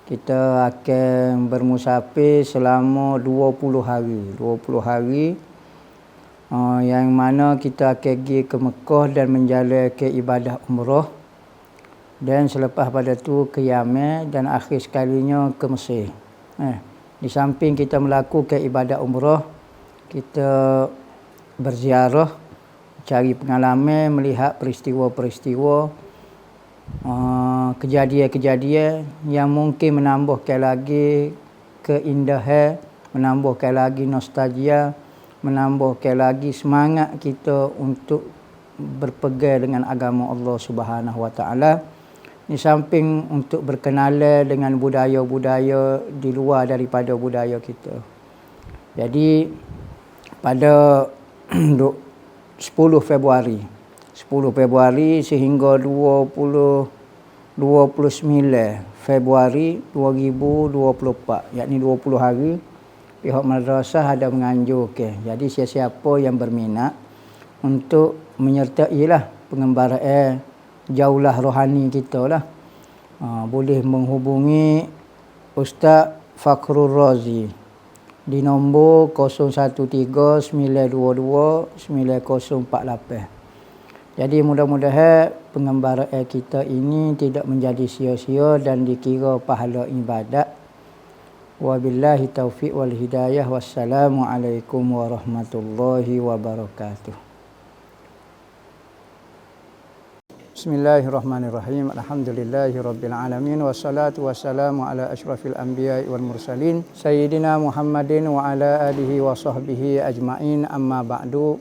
Kita akan bermusafir selama 20 hari. 20 hari yang mana kita akan pergi ke Mekah dan menjalankan ibadah umrah. Dan selepas pada tu ke Yaman dan akhir sekalinya ke Mesir. Di samping kita melakukan ibadah umrah, kita berziarah, cari pengalaman, melihat peristiwa-peristiwa, kejadian-kejadian yang mungkin menambahkan lagi keindahan, menambahkan lagi nostalgia, menambahkan lagi semangat kita untuk berpegang dengan agama Allah Subhanahu wa taala. Di samping untuk berkenalan dengan budaya-budaya di luar daripada budaya kita. Jadi pada 10 Februari sehingga 29 Februari 2024, yakni 20 hari, pihak madrasah ada menganjurkan. Jadi siapa-siapa yang berminat untuk menyertailah pengembaraan jaulah rohani kita lah, boleh menghubungi Ustaz Fakhrul Razi di nombor 013-922-9048. Jadi mudah-mudahan pengembaraan kita ini tidak menjadi sia-sia dan dikira pahala ibadat. Wabillahi taufiq wal hidayah. Wassalamualaikum warahmatullahi wabarakatuh. Bismillahirrahmanirrahim. Alhamdulillahirabbil alamin wassalatu wassalamu ala asyrafil anbiya'i wal mursalin sayyidina Muhammadin wa ala alihi wa sahbihi ajmain. Amma ba'du.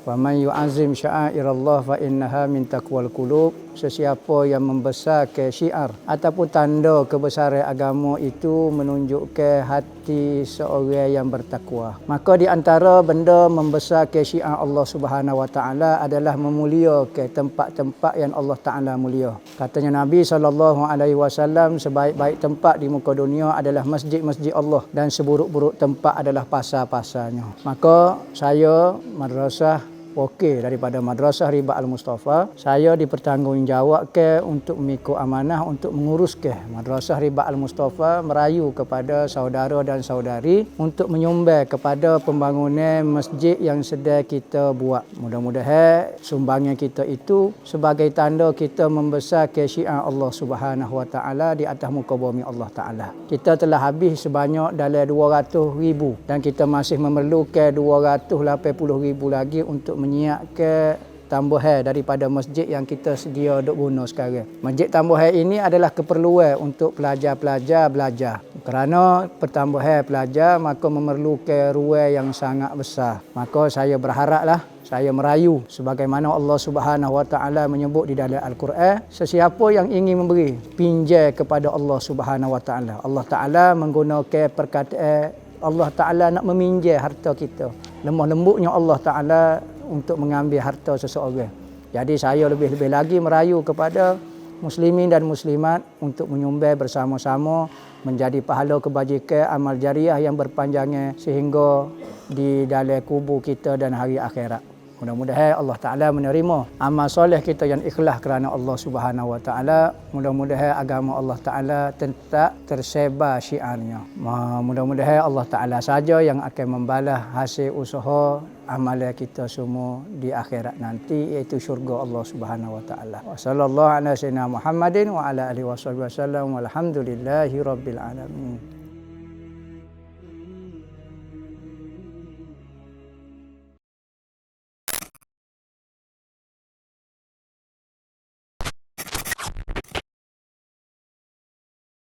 Wa man yu'azzim sya'airallah fa innaha min taqwal qulub. Sesiapa yang membesarkan syiar ataupun tanda kebesaran agama itu menunjukkan hati seorang yang bertakwa. Maka di antara benda membesarkan syiar Allah Subhanahu wa taala adalah memuliakan tempat-tempat yang Allah Taala mulia. Katanya Nabi SAW, sebaik-baik tempat di muka dunia adalah masjid-masjid Allah dan seburuk-buruk tempat adalah pasar-pasarnya. Maka saya madrasah okey daripada Madrasah Ribat Al-Mustafa, saya dipertanggungjawabkan untuk mengikut amanah untuk menguruskan Madrasah Ribat Al-Mustafa, merayu kepada saudara dan saudari untuk menyumbang kepada pembangunan masjid yang sedang kita buat. Mudah-mudahan sumbangan kita itu sebagai tanda kita membesarkan syiar Allah Subhanahu wa taala di atas muka bumi Allah Taala. Kita telah habis sebanyak dalam 200,000 dan kita masih memerlukan 280,000 lagi untuk menyiapkan tambahan daripada masjid yang kita sedia duk guna sekarang. Masjid tambahan ini adalah keperluan untuk pelajar-pelajar belajar. Kerana pertambahan pelajar maka memerlukan ruang yang sangat besar. Maka saya berharaplah, saya merayu sebagaimana Allah Subhanahu wa taala menyebut di dalam Al-Quran, sesiapa yang ingin memberi pinjam kepada Allah Subhanahu wa taala. Allah Taala menggunakan perkataan Allah Taala nak meminjam harta kita. Lemah lembutnya Allah Taala untuk mengambil harta seseorang. Jadi saya lebih-lebih lagi merayu kepada muslimin dan muslimat untuk menyumbang bersama-sama menjadi pahala kebajikan amal jariah yang berpanjangnya sehingga di dalam kubur kita dan hari akhirat. Mudah-mudahan Allah Ta'ala menerima amal soleh kita yang ikhlas kerana Allah Subhanahu wa taala. Mudah-mudahan agama Allah Ta'ala tetap tersebar syiarnya. Mudah-mudahan Allah Ta'ala saja yang akan membalas hasil usaha amalan kita semua di akhirat nanti, iaitu syurga Allah Subhanahu wa taala. Wa sallallahu ala sayyidina Muhammadin wa ala alihi wasallam walhamdulillahi rabbil alamin.